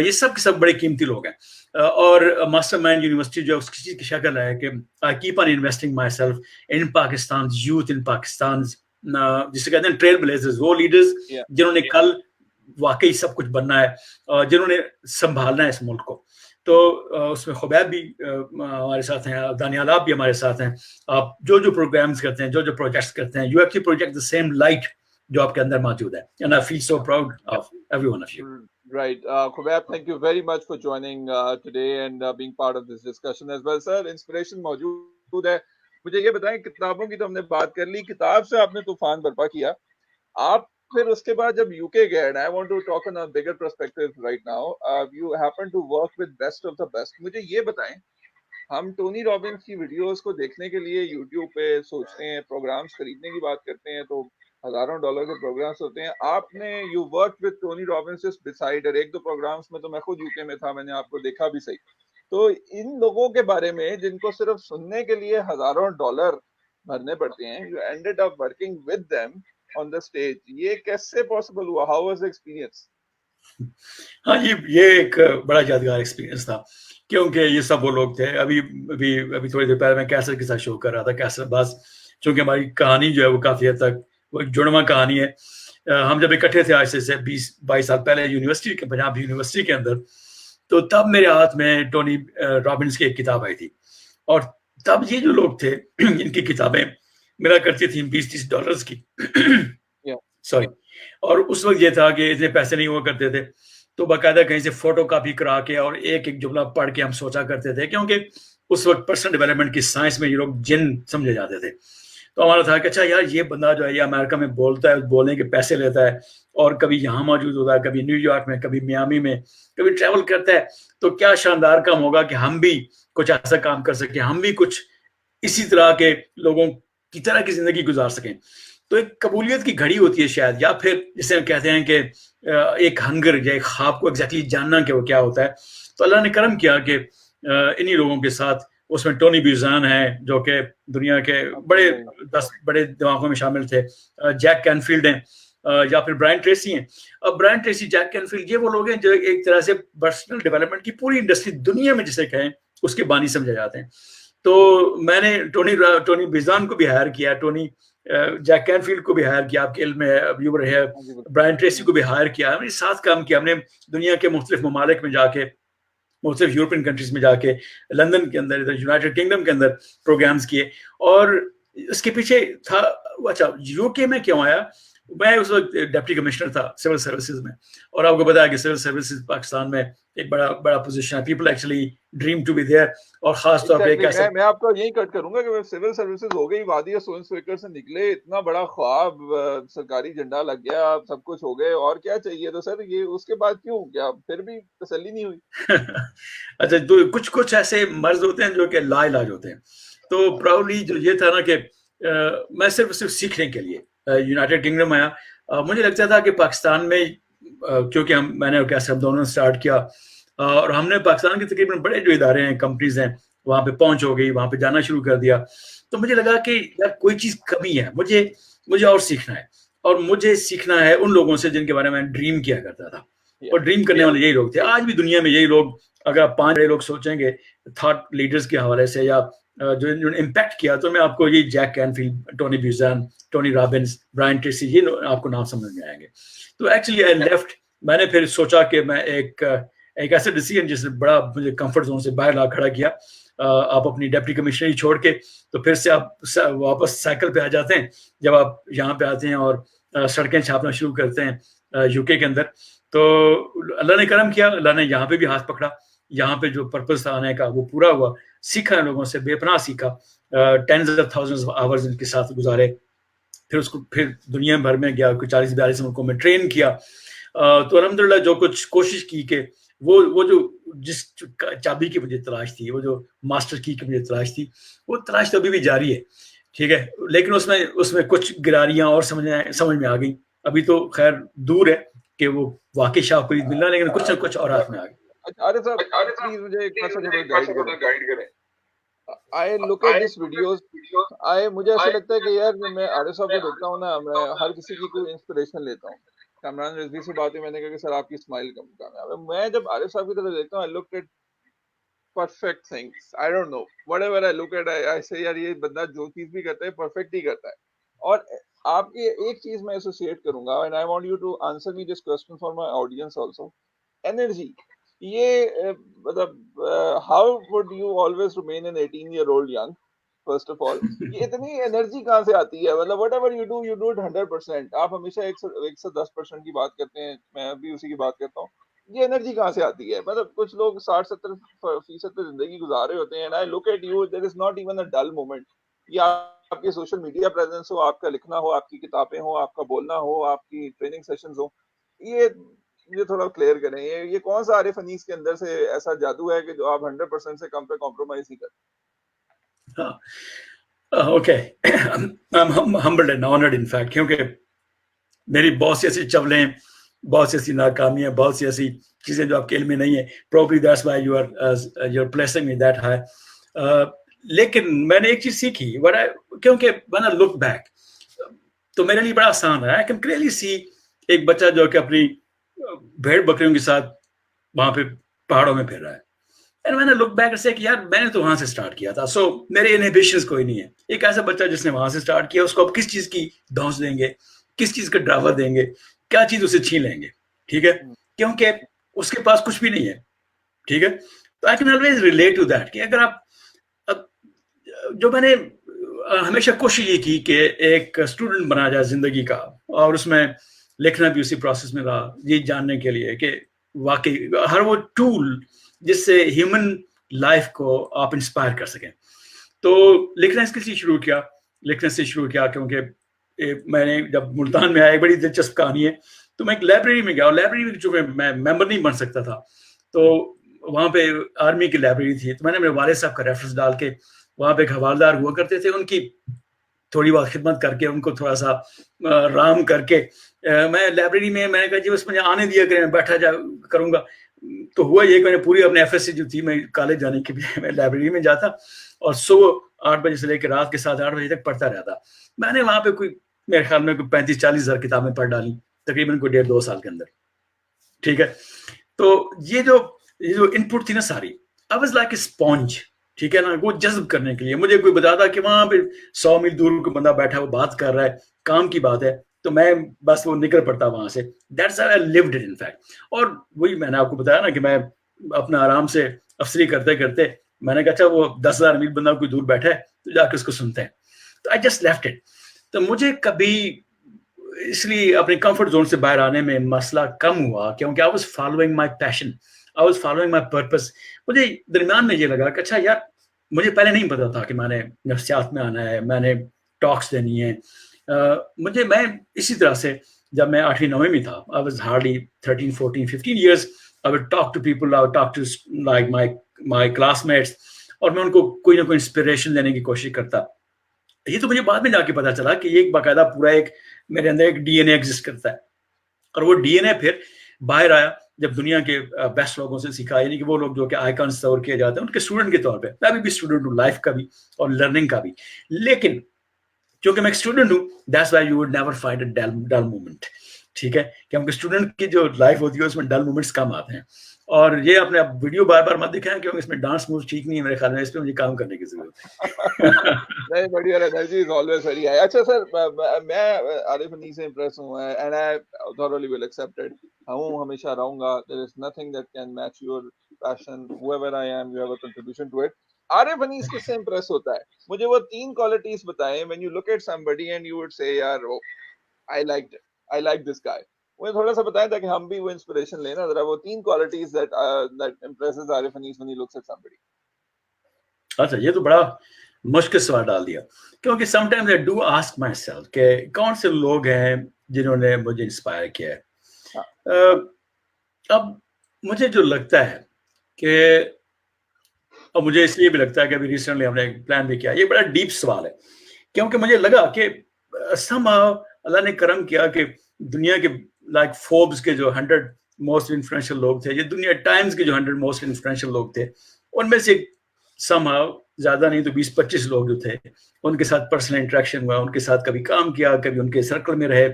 یہ سب کے سب بڑے قیمتی لوگ ہیں. اور ماسٹر مائنڈ یونیورسٹی جو اس چیز کی شکل ہے کہ I keep on investing myself in Pakistan's youth, in Pakistan's جسے کہتے ہیں ٹریل بلیزرز, وہ لیڈرز جنہوں نے کل واقعی سب کچھ بننا ہے, جنہوں نے سنبھالنا ہے اس ملک کو. تو اس میں خبیب بھی ہمارے ساتھ ہیں, دانیال آپ بھی ہمارے ساتھ ہیں. آپ جو جو پروگرامز کرتے ہیں, جو جو پروجیکٹس کرتے ہیں, you actually project the same light جو آپ کے اندر موجود ہے. And I feel so proud of every one of you. Right. Khubaib, thank you very much for joining today and being part of this discussion as well. Sir, inspiration موجود ہے. مجھے یہ بتائیں, کتابوں کی تو ہم نے بات کر لی, کتاب سے آپ نے طوفان برپا کیا, آپ پھر اس کے بعد جب یو کے گئے, and I want to talk on a bigger perspective right now, you happen to work with best of the best. مجھے یہ بتائیں, ہم ٹونی رابنس کی ویڈیوز کو دیکھنے کے لیے یوٹیوب پہ سوچتے ہیں, پروگرامز خریدنے کی بات کرتے ہیں تو ہزاروں ڈالر کے پروگرامز ہوتے ہیں. آپ نے you work with Tony Robbins beside, اور ایک دو پروگرامز میں تو میں خود یو کے میں تھا, میں نے آپ کو دیکھا بھی صحیح. تو ان لوگوں کے بارے میں جن کو صرف سننے کے لیے ہزاروں ڈالر بھرنے پڑتے ہیں, you ended up working with them on the stage, یہ کیسے پاسبل ہوا؟ How was experience? ہاں یہ ایک بڑا یادگار ایکسپیرینس تھا, کیونکہ یہ سب وہ لوگ تھے. ابھی تھوڑی دیر پہلے میں کیسر کے ساتھ شو کر رہا تھا. کیسر باز, چونکہ ہماری کہانی جو ہے وہ کافی حد تک وہ ایک جڑواں کہانی ہے. ہم جب اکٹھے تھے آج سے 20-22 سال پہلے یونیورسٹی کے, پنجاب یونیورسٹی کے اندر, تو تب میرے ہاتھ میں ٹونی رابنس کی ایک کتاب آئی تھی, اور تب یہ جو لوگ تھے ان کی کتابیں ملا کرتی تھیں $20-30 کی سوری. اور اس وقت یہ تھا کہ اتنے پیسے نہیں ہوا کرتے تھے, تو باقاعدہ کہیں سے فوٹو کاپی کرا کے اور ایک ایک جملہ پڑھ کے ہم سوچا کرتے تھے, کیونکہ اس وقت پرسنل ڈیولپمنٹ کی سائنس میں یہ لوگ جن سمجھے جاتے تھے. تو ہمارا تھا کہ اچھا یار, یہ بندہ جو ہے یہ امریکہ میں بولتا ہے, بولنے کے پیسے لیتا ہے, اور کبھی یہاں موجود ہوتا ہے, کبھی نیو یارک میں, کبھی میامی میں, کبھی ٹریول کرتا ہے, تو کیا شاندار کام ہوگا کہ ہم بھی کچھ ایسا کام کر سکیں, ہم بھی کچھ اسی طرح کے لوگوں کی طرح کی زندگی گزار سکیں. تو ایک قبولیت کی گھڑی ہوتی ہے شاید, یا پھر جسے ہم کہتے ہیں کہ ایک ہنگر یا ایک خواب کو ایگزیکٹلی جاننا کہ وہ کیا ہوتا ہے. تو اللہ نے کرم کیا کہ انہی لوگوں کے ساتھ, اس میں ٹونی بیوزان ہیں جو کہ دنیا کے بڑے 10 بڑے دماغوں میں شامل تھے, جیک کینفیلڈ ہیں, یا پھر برائن ٹریسی ہیں. اب برائن ٹریسی, جیک کینفیلڈ, یہ وہ لوگ ہیں جو ایک طرح سے پرسنل ڈیولپمنٹ کی پوری انڈسٹری دنیا میں جسے کہیں اس کے بانی سمجھے جاتے ہیں. تو میں نے ٹونی بیوزان کو بھی ہائر کیا, جیک کینفیلڈ کو بھی ہائر کیا, آپ کے علم میں ویور ہے, برائن ٹریسی کو بھی ہائر کیا. ہم نے ساتھ کام کیا, ہم نے دنیا کے مختلف ممالک میں جا کے, مختلف یورپین کنٹریز میں جا کے, لندن کے اندر, یونائٹڈ کنگڈم کے اندر پروگرامز کیے. اور اس کے پیچھے تھا, اچھا یو کے میں کیوں آیا, میں اس وقت ڈپٹی کمشنر تھا سول سروسز میں, اور آپ کو بتایا کہ سول سروسز پاکستان میں ایک بڑا پوزیشن ہے. People actually dream to be there, اور خاص طور پہ کیسے, میں آپ کو یہی کٹ کروں گا کہ سول سروسز ہو گئی, وادی سوئن سویکر سے نکلے, اتنا بڑا خواب, سرکاری جھنڈا لگ گیا, سب کچھ ہو گئے, اور کیا چاہیے. تو سر یہ اس کے بعد کیوں, کیا پھر بھی تسلی نہیں ہوئی؟ اچھا, کچھ ایسے مرض ہوتے ہیں جو کہ لا علاج ہوتے ہیں. تو پراؤڈلی جو یہ تھا نا کہ میں صرف سیکھنے کے لیے یونائٹڈ کنگڈم آیا. مجھے لگتا تھا کہ پاکستان میں, کیونکہ میں نے کیسے ہم دونوں نے اسٹارٹ کیا, اور ہم نے پاکستان کے تقریباً بڑے جو ادارے ہیں, کمپنیز ہیں, وہاں پہ پہنچ ہو گئی, وہاں پہ جانا شروع کر دیا. تو مجھے لگا کہ یار کوئی چیز کمی ہے, مجھے اور سیکھنا ہے. اور مجھے سیکھنا ہے ان لوگوں سے جن کے بارے میں ڈریم کیا کرتا تھا, اور ڈریم کرنے والے یہی لوگ تھے. آج بھی دنیا میں یہی لوگ, اگر آپ 5 بڑے لوگ سوچیں گے تھاٹ لیڈرز کے حوالے سے یا جو امپیکٹ کیا, تو میں آپ کو یہ Jack Canfield, Tony Buzan, Tony Robbins, Brian Tracy, یہ آپ کو نام سمجھ میں آئیں گے. تو ایکچولی آئی لیفٹ, میں نے پھر سوچا کہ میں ایک ایسا ڈیسیجن جس نے بڑا مجھے کمفرٹ زون سے باہر لا کھڑا کیا, آپ اپنی ڈپٹی کمشنری چھوڑ کے تو پھر سے آپ واپس سائیکل پہ آ جاتے ہیں. جب آپ یہاں پہ آتے ہیں اور سڑکیں چھاپنا شروع کرتے ہیں یو کے اندر, تو اللہ نے کرم کیا, اللہ نے یہاں پہ بھی ہاتھ پکڑا. یہاں پہ جو پرپز تھا آنے کا وہ پورا ہوا, سیکھا لوگوں سے بے پناہ سیکھا, ٹینز آف تھاؤزنڈز آورز ان کے ساتھ گزارے. پھر اس کو پھر دنیا بھر میں گیا, کوئی 40-42 ملکوں میں ٹرین کیا. تو الحمدللہ جو کچھ کوشش کی کہ وہ جو جس چابی کی مجھے تلاش تھی, وہ جو ماسٹر کی مجھے تلاش تھی, وہ تلاش تو ابھی بھی جاری ہے, ٹھیک ہے. لیکن اس میں کچھ گراریاں اور سمجھ میں آ گئی. ابھی تو خیر دور ہے کہ وہ واقعی شاہ فرید ملنا, لیکن کچھ نہ کچھ اور ہاتھ میں آ گئی. عارف صاحب پلیز مجھے ایک خاصا تھوڑا گائیڈ کریں. I look at these videos, مجھے ایسا لگتا ہے کہ یار میں عارف صاحب کو دیکھتا ہوں نا, میں ہر کسی کی کوئی انسپریشن لیتا ہوں. کامران رضوی سے بات ہوئی, میں نے کہا کہ سر آپ کی اسمائل کامیاب ہے. میں جب عارف صاحب کی طرف دیکھتا ہوں, I look at perfect things. I don't know, whatever I look at, I say یار یہ بندہ جو چیز بھی کرتا ہے پرفیکٹ ہی کرتا ہے. اور آپ کی ایک چیز میں ایسوسیٹ کروں گا, and I want you to answer me this question for my audience also. Energy. یہ مطلب how would you always remain an 18-year-old young, first of all. یہ اتنی انرجی کہاں سے آتی ہے, مطلب whatever you do 100%. آپ ہمیشہ 110% کی بات کرتے ہیں, میں بھی اسی کی بات کرتا ہوں. یہ انرجی کہاں سے آتی ہے؟ مطلب کچھ لوگ 60-70% پہ زندگی گزارے ہوتے ہیں, and I look at you, there is not even a dull moment. یا آپ کی سوشل میڈیا پریزنس ہو, آپ کا لکھنا ہو, آپ کی کتابیں ہو, آپ کا بولنا ہو, آپ کی ٹریننگ سیشنز ہو, یہ تھوڑا کلیئر کریں. یہ کون سا عارف انیس کے اندر سے ایسا جادو ہے کہ جو آپ 100% سے کم پہ کمپرومائز نہیں کرتے؟ Okay, humbled and honored in fact, کیونکہ میری بہت سی ایسی چولیں, بہت سی ایسی ناکامیاں, بہت سی ایسی چیزیں جو آپ کے علم میں نہیں ہیں. Probably that's why you're placing me that high. لیکن میں نے ایک چیز سیکھی, کیونکہ when I look back تو میرے لیے بڑا آسان رہا. I can clearly see ایک بچہ جو کہ اپنی بھیڑ بکریوں کے ساتھ وہاں پہ پہاڑوں میں پھر رہا ہے. And when I look back and say کہ یار میں نے تو وہاں سے سٹارٹ کیا تھا, سو میرے انہیبیشنز کوئی نہیں ہے. ایک ایسا بچہ جس نے وہاں سے سٹارٹ کیا, اس کو اب کس چیز کی دھونس دیں گے, کس چیز کا ڈراوا دیں گے, کیا چیز اسے چھین لیں گے, ٹھیک ہے, کیونکہ اس کے پاس کچھ بھی نہیں ہے, ٹھیک ہے. تو I can always relate to that کہ اگر آپ, جو میں نے ہمیشہ کوشش یہ کی کہ ایک اسٹوڈنٹ بنا جائے زندگی کا, اور اس میں لکھنا بھی اسی پروسیس میں رہا, یہ جاننے کے لیے کہ واقعی ہر وہ ٹول جس سے ہیومن لائف کو آپ انسپائر کر سکیں. تو لکھنا اس سے شروع کیا کیونکہ میں نے جب ملتان میں آیا, ایک بڑی دلچسپ کہانی ہے. تو میں ایک لائبریری میں گیا, اور لائبریری میں چونکہ میں ممبر نہیں بن سکتا تھا, تو وہاں پہ آرمی کی لائبریری تھی. تو میں نے میرے والد صاحب کا ریفرنس ڈال کے, وہاں پہ ایک حوالدار ہوا کرتے تھے, ان کی تھوڑی بہت خدمت کر کے, ان کو تھوڑا سا رام کر کے, میں لائبریری میں نے کہا جی بس مجھے آنے دیا کریں, میں بیٹھا کروں گا. تو ہوا یہ کہ میں نے پوری اپنے ایف ایس سی جو تھی, میں کالج جانے کے لیے میں لائبریری میں جاتا, اور صبح 8 بجے سے لے کے رات کے 7-8 بجے تک پڑھتا رہتا. میں نے وہاں پہ کوئی میرے خیال میں کوئی 35-40 ہزار کتابیں پڑھ ڈالی تقریباً کوئی 1.5-2 سال کے اندر, ٹھیک ہے. تو یہ جو ان پٹ تھی نا ساری, I was like a sponge, ٹھیک ہے نا, وہ جذب کرنے کے لیے. مجھے کوئی بتاتا کہ وہاں پہ 100 میل دور کوئی بندہ بیٹھا, وہ بات کر رہا ہے, کام کی بات ہے, تو میں بس وہ نکل پڑتا وہاں سے. That's how I lived it in fact. اور وہی میں نے آپ کو بتایا نا کہ میں اپنا آرام سے افسری کرتے کرتے میں نے کہا اچھا وہ 10,000 میل بندہ کوئی دور بیٹھا ہے تو جا کے اس کو سنتے ہیں. تو I just left it. تو مجھے کبھی اس لیے اپنے کمفرٹ زون سے باہر آنے میں مسئلہ کم ہوا, کیونکہ I was following my passion, I was following my purpose. مجھے درمیان میں یہ لگا کہ اچھا یار, مجھے پہلے نہیں پتا تھا کہ میں نے نفسیات میں آنا ہے, میں نے ٹاکس دینی ہے. میں اسی طرح سے جب میں 8ویں 9ویں میں تھا, I was hardly 13, 14, 15 years. I would talk to people, I would talk to like my classmates, اور میں ان کو کوئی نہ کوئی انسپریشن دینے کی کوشش کرتا. یہ تو مجھے بعد میں جا کے پتا چلا کہ ایک باقاعدہ پورا ایک میرے اندر ایک ڈی این اے ایگزسٹ کرتا ہے, اور وہ ڈی این اے پھر باہر آیا جب دنیا کے بیسٹ لوگوں سے سیکھا, یعنی کہ وہ لوگ جو کہ آئیکن تصور کیے جاتے ہیں ان کے اسٹوڈنٹ کے طور پہ. میں بھی اسٹوڈنٹ ہوں لائف کا بھی اور لرننگ کا بھی. لیکن کیونکہ میں ایک اسٹوڈنٹ ہوں, that's why you would never find a dull moment. ٹھیک ہے, کیونکہ اسٹوڈنٹ کی جو لائف ہوتی ہے اس میں ڈل مومنٹس کم آتے ہیں. اور یہ اپنے ویڈیو بار بار مت دکھائیں کیونکہ اس میں ڈانس موو ٹھیک نہیں ہے میرے خیال میں, اس پہ مجھے کام کرنے کی ضرورت ہے. نہیں, but your energy is always very high. اچھا سر, میں عارف انیس سے امپریس ہوں and I thoroughly will accept it. ہوں ہمیشہ رہوں گا. there is nothing that can match your passion. whoever I am, you have a contribution to it. عارف انیس کس سے impress ہوتا ہے؟ مجھے وہ 3 qualities بتائیں when you look at somebody and you would say یار I like this guy. مجھے تھوڑا سا بتائیں تاکہ ہم بھی وہ انسپریشن لیں نا ذرا, وہ 3 qualities that impresses Arif Anees when he looks at somebody. اچھا, یہ تو بڑا مشکل سوال ڈال دیا, کیونکہ some times I do ask my self کہ کون سے لوگ ہیں جنہوں نے مجھے انسپائر کیا ہے. اب مجھے جو لگتا ہے کہ, اور مجھے اس لیے بھی لگتا ہے کہ ابھی ریسنٹلی ہم نے ایک پلان بھی کیا, یہ بڑا ڈیپ سوال ہے, کیونکہ مجھے لگا کہ somehow اللہ نے کرم کیا کہ دنیا کے لائک فوربس کے جو 100 موسٹ انفلوئنشل لوگ تھے, یہ دنیا ٹائمز کے جو 100 موسٹ انفلوئنشل لوگ تھے, ان میں سے somehow زیادہ نہیں تو 20-25 لوگ جو تھے ان کے ساتھ پرسنل انٹریکشن ہوا, ان کے ساتھ کبھی کام کیا, کبھی ان کے سرکل میں رہے,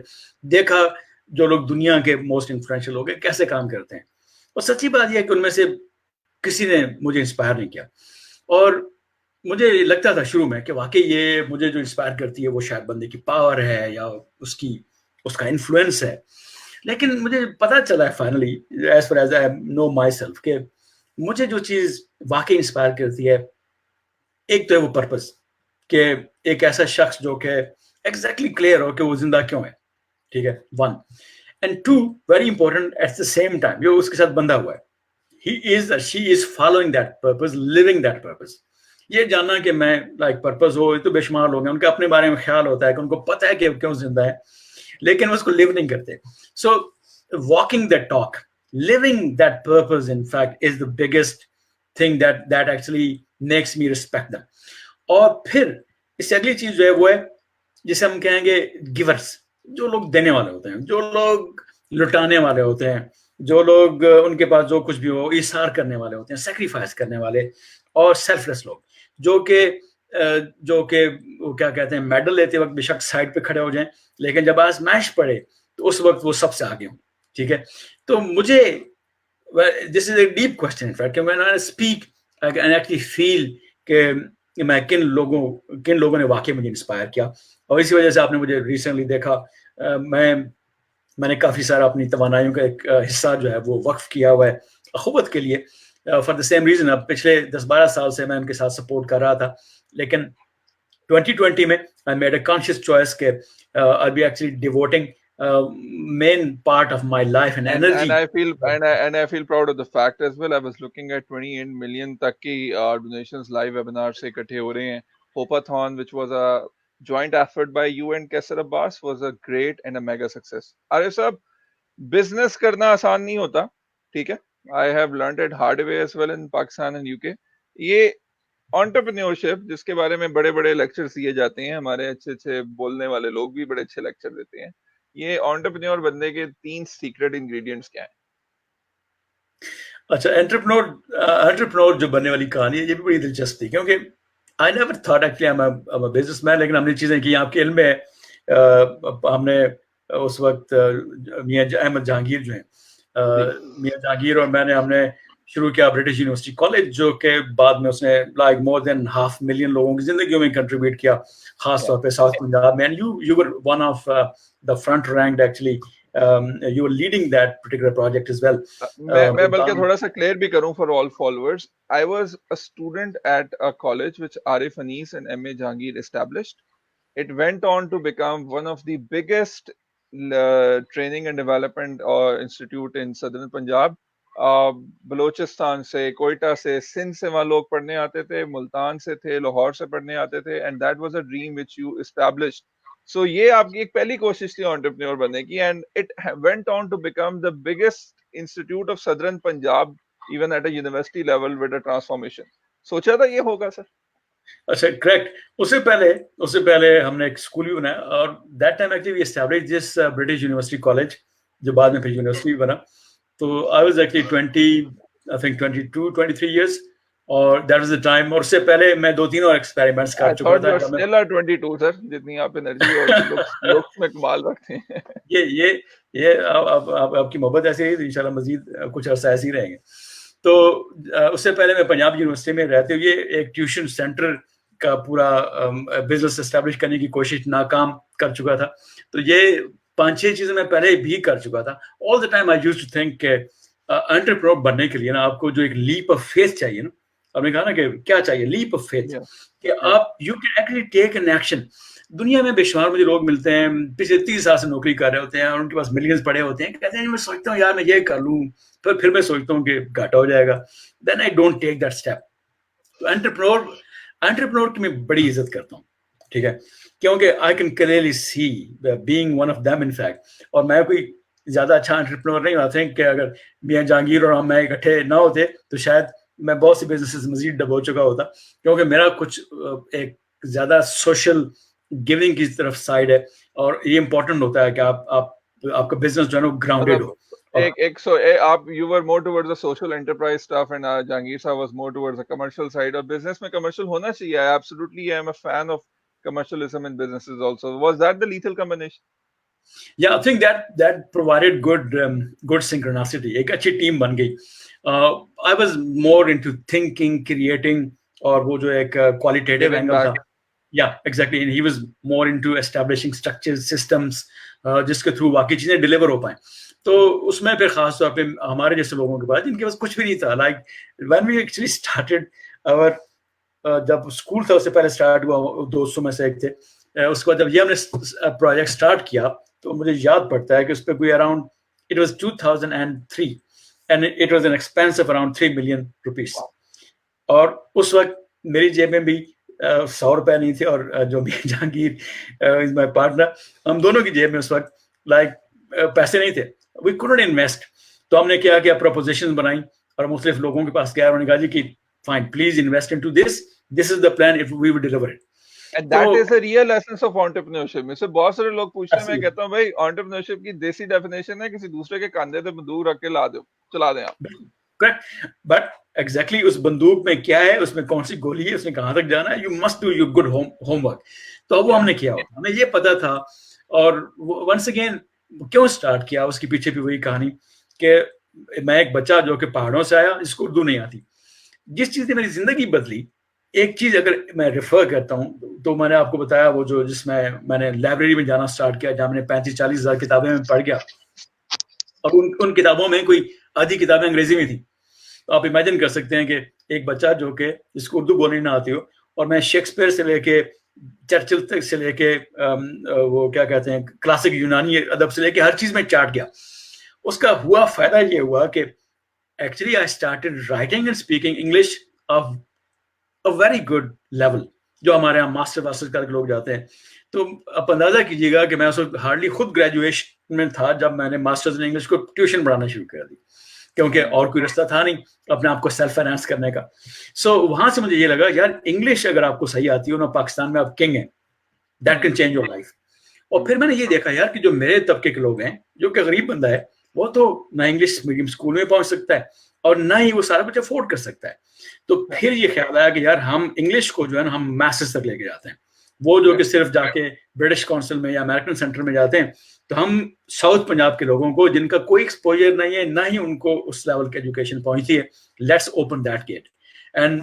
دیکھا جو لوگ دنیا کے موسٹ انفلوئنشل لوگ ہیں کیسے کام کرتے ہیں. اور سچی بات یہ ہے کہ ان میں سے کسی نے مجھے انسپائر نہیں کیا, اور مجھے لگتا تھا شروع میں کہ واقعی یہ مجھے جو انسپائر کرتی ہے وہ شاید بندے کی پاور ہے یا اس کا انفلوئنس ہے. لیکن مجھے پتا چلا ہے finally as far as I know myself کہ مجھے جو چیز واقعی انسپائر کرتی ہے, ایک تو ہے وہ پرپز, کہ ایک ایسا شخص جو کہ ایگزیکٹلی کلیئر ہو کہ وہ زندہ کیوں ہے. ٹھیک ہے, 1 and 2 very important at the same time جو اس کے ساتھ بندہ ہوا ہے, he is or she is following that purpose, living that purpose. یہ جاننا کہ میں لائک پرپز ہو, تو بے شمار لوگ ہیں ان کا اپنے بارے میں خیال ہوتا ہے کہ ان کو پتہ ہے کہ کیوں زندہ ہے, لیکن اس کو لیو نہیں کرتے. So walking that talk, living that purpose in fact is the biggest thing that actually makes me respect them. اور پھر اس سے اگلی چیز جو ہے وہ ہے جسے ہم کہیں گے گیورس, جو لوگ دینے والے ہوتے ہیں, جو لوگ لٹانے والے ہوتے ہیں, جو لوگ ان کے پاس جو کچھ بھی ہو ایثار کرنے والے ہوتے ہیں, سیکریفائس کرنے والے, اور سیلف لیس لوگ جو کہ وہ کیا کہتے ہیں میڈل لیتے وقت بے شک سائڈ پہ کھڑے ہو جائیں, لیکن جب آزمائش پڑے تو اس وقت وہ سب سے آگے ہوں. ٹھیک ہے, تو مجھے this is a deep question in fact کہ when I speak I can actually feel کہ میں کن لوگوں نے واقعی مجھے انسپائر کیا. اور اسی وجہ سے آپ نے مجھے ریسنٹلی دیکھا, میں نے کافی سارا اپنی توانائیوں کا ایک حصہ جو ہے وہ وقف کیا ہوا ہے اخوت کے لیے, فار دا سیم ریزن. اب پچھلے 10-12 سال سے میں ان کے ساتھ سپورٹ کر رہا تھا, لیکن 2020 میں I made a conscious choice کہ I'll be actually devoting main part of my life and energy. And I feel proud of the fact as well. I was looking at 28 million تک کی donations live webinar سے اکٹھے ہو رہے ہیں. Hopathon, which was a joint effort by you and Kaisar Abbas, was a great and a mega success. عارف صاحب, business کرنا آسان نہیں ہوتا, ٹھیک ہے, I have learned it hard way as well in Pakistan and UK. یہ entrepreneurship جس کے بارے میں بڑے بڑے لیکچرز دیے جاتے ہیں, ہمارے اچھے بولنے والے لوگ بھی بڑے اچھے لیکچر دیتے ہیں, یہ entrepreneur بننے کے 3 سیکرٹ انگریڈینٹس کیا ہیں؟ اچھا, انٹرپرینور جو بننے والی کہانی ہے یہ بھی بڑی دلچسپ تھی, کیونکہ I never thought actually I'm a businessman, لیکن ہم نے چیزیں کی. آپ کے علم میں ہم نے اس وقت میاں احمد جہانگیر جو ہیں, میاں جہانگیر اور میں نے ہم نے شروع کیا برٹش یونیورسٹی کالج, جو کہ بعد میں اس نے لائک مور دین 500,000 لوگوں کی زندگیوں میں کنٹریبیوٹ کیا, خاص طور پہ ساؤتھ پنجاب میں. And you were one of the front ranked actually, you were leading that particular project as well. میں بلکہ تھوڑا سا کلیئر بھی کروں for all followers. I was a student at a college which Arif Anis and M.A. Jahangir established. It went on to become one of the biggest training and development institute in southern Punjab. Balochistan سے, کوئٹہ سے, سندھ سے وہاں لوگ پڑھنے آتے تھے, ملتان سے تھے, لاہور سے پڑھنے آتے تھے, and that was a dream which you established. So یہ آپ کی ایک پہلی کوشش تھی entrepreneur بننے کی, and it went on to become the biggest institute of southern Punjab even at a university level with a transformation. سوچا تھا یہ ہوگا سر؟ اچھا, کریکٹ. اس سے پہلے ہم نے ایک اسکول بھی بنایا, اور that time actually we establish this British university college, جو بعد میں پھر یونیورسٹی بھی بنا. تو I was actually 22-23 years اور دیٹ واز دا ٹائم. اور اس سے پہلے میں 2-3 اور ایکسپیریمنٹس کر چکا تھا. اسٹل 22 سر, جتنی آپ انرجی اور لکس میں کمال رکھتے ہیں. یہ آپ کی محبت ایسی رہی تو انشاءاللہ مزید کچھ عرصہ ایسے ہی رہیں گے. تو اس سے پہلے میں پنجاب یونیورسٹی میں رہتے ہوئے ایک ٹیوشن سینٹر کا پورا بزنس اسٹیبلش کرنے کی کوشش ناکام کر چکا تھا. تو یہ 5-6 چیزیں میں پہلے بھی کر چکا تھا. All the time I use to think کہ انٹرپرینور بننے کے لیے نا آپ کو جو ایک لیپ آف فیتھ چاہیے نا, آپ نے کہا نا کہ کیا چاہیے, لیپ آف فیتھ, کہ آپ you can actually take an action. دنیا میں بے شمار مجھے لوگ ملتے ہیں پچھلے 30 سال سے نوکری کر رہے ہوتے ہیں اور ان کے پاس ملینز پڑے ہوتے ہیں, کہتے ہیں میں سوچتا ہوں یار میں یہ کر لوں, پھر میں سوچتا ہوں کہ گھاٹا ہو جائے گا, then I don't take that step. تو انٹرپرینور کی میں بڑی عزت کرتا ہوں, ٹھیک ہے, کیونکہ I can clearly see being one of them in fact. اور میں کوئی زیادہ اچھا انٹرپرینور نہیں ہوں. آئی تھنک کہ اگر میاں جہانگیر اور میں اکٹھے نہ ہوتے تو شاید میں بہت سی بزنسز مزید ڈبو چکا ہوتا, کیونکہ میرا کچھ ایک زیادہ سوشل گیونگ کی طرف سائڈ ہے, اور یہ امپورٹنٹ ہوتا ہے کہ آپ کا بزنس جو ہے نا grounded who. You were more towards the social enterprise stuff and Jahangir Saab was more towards the commercial side. اور business میں commercial ہونا چاہیے. I absolutely am a fan of commercialism in businesses also. Was that the lethal combination? Yeah, I think that provided good synchronicity. ایک اچھی team بن گئی. I was more into thinking, creating, اور وہ جو ایک qualitative angle تھا. Yeah, exactly. And he was more into establishing structures, systems, جس کے تھرو باقی چیزیں ڈیلیور ہو پائیں. تو اس میں پھر خاص طور پہ ہمارے جیسے لوگوں کے پاس جن کے پاس کچھ بھی نہیں تھا, like when we actually started اور جب اسکول تھا اس سے پہلے اسٹارٹ ہوا, دوستوں میں سے ایک تھے. اس کے بعد جب یہ ہم نے پروجیکٹ اسٹارٹ کیا تو مجھے یاد پڑتا ہے کہ اس پہ کوئی around it was 2003 and it was an expensive around 3 million rupees. اور اس وقت میری جیب میں بھی 100 روپے نہیں تھے, اور جو بھی جہانگیر از مائی پارٹنر, ہم دونوں کی جیب میں اس وقت لائک پیسے نہیں تھے. وی couldn't invest. تو ہم نے کیا کہ پروپوزیشن بنائی اور مختلف لوگوں کے پاس گیا, انہوں نے کہا جی کہ fine please invest into this is the plan of we will deliver it. And that is a real essence of entrepreneurship. مجھ سے بہت سارے لوگ پوچھتے ہیں, میں کہتا ہوں بھائی entrepreneurship کی دیسی ڈیفینیشن ہے کسی دوسرے کے کاندھے پہ بندوق رکھ کے چلا دیں آپ. کریکٹ, بٹ ایگزیکٹلی اس بندوق میں کیا ہے, اس میں کون سی گولی ہے, اس نے کہاں تک جانا ہے, you must do your good home work. تو وہ ہم نے کیا, ہمیں یہ پتا تھا. اور ونس اگین کیوں اسٹارٹ کیا, اس کے پیچھے بھی وہی کہانی کہ میں ایک بچہ جو کہ پہاڑوں سے آیا, اس کو اردو نہیں آتی. جس چیز نے میری زندگی بدلی, ایک چیز اگر میں ریفر کرتا ہوں تو میں نے آپ کو بتایا وہ جو جس میں نے لائبریری میں جانا اسٹارٹ کیا, جہاں میں نے 35-40 ہزار کتابیں میں پڑھ گیا, اور ان کتابوں میں کوئی آدھی کتابیں انگریزی میں تھیں. تو آپ امیجن کر سکتے ہیں کہ ایک بچہ جو کہ جس کو اردو بولنے نہ آتی ہو, اور میں شیکسپیئر سے لے کے چرچل تک سے لے کے وہ کیا کہتے ہیں کلاسک یونانی ادب سے لے کے ہر چیز میں چاٹ گیا. اس کا ہوا فائدہ یہ ہوا کہ actually I started writing and speaking English of a very good level, جو ہمارے یہاں ماسٹر کر کے لوگ جاتے ہیں. تو آپ اندازہ کیجیے گا کہ میں اس وقت ہارڈلی خود گریجویشن میں تھا جب میں نے ماسٹرز ان انگلش کو ٹیوشن پڑھانا شروع کر دی, کیونکہ اور کوئی رستہ تھا نہیں اپنے آپ کو سیلف فائنانس کرنے کا. سو وہاں سے مجھے یہ لگا یار انگلش اگر آپ کو صحیح آتی ہو نا, پاکستان میں آپ کنگ ہیں, that can change your life. اور پھر میں نے یہ دیکھا یار کہ جو میرے طبقے کے لوگ ہیں, جو کہ غریب بندہ ہے, وہ تو نہ انگلش میڈیم اسکول میں پہنچ سکتا ہے اور نہ ہی وہ سارا کچھ افورڈ کر سکتا ہے. تو پھر یہ خیال آیا کہ یار ہم انگلش کو جو ہے نا ہم میسز تک لے کے جاتے ہیں. وہ جو کہ صرف جا کے برٹش کونسل میں یا امریکن سینٹر میں جاتے ہیں, تو ہم ساؤتھ پنجاب کے لوگوں کو جن کا کوئی ایکسپوجر نہیں ہے, نہ ہی ان کو اس لیول کی ایجوکیشن پہنچتی ہے, let's open that gate. And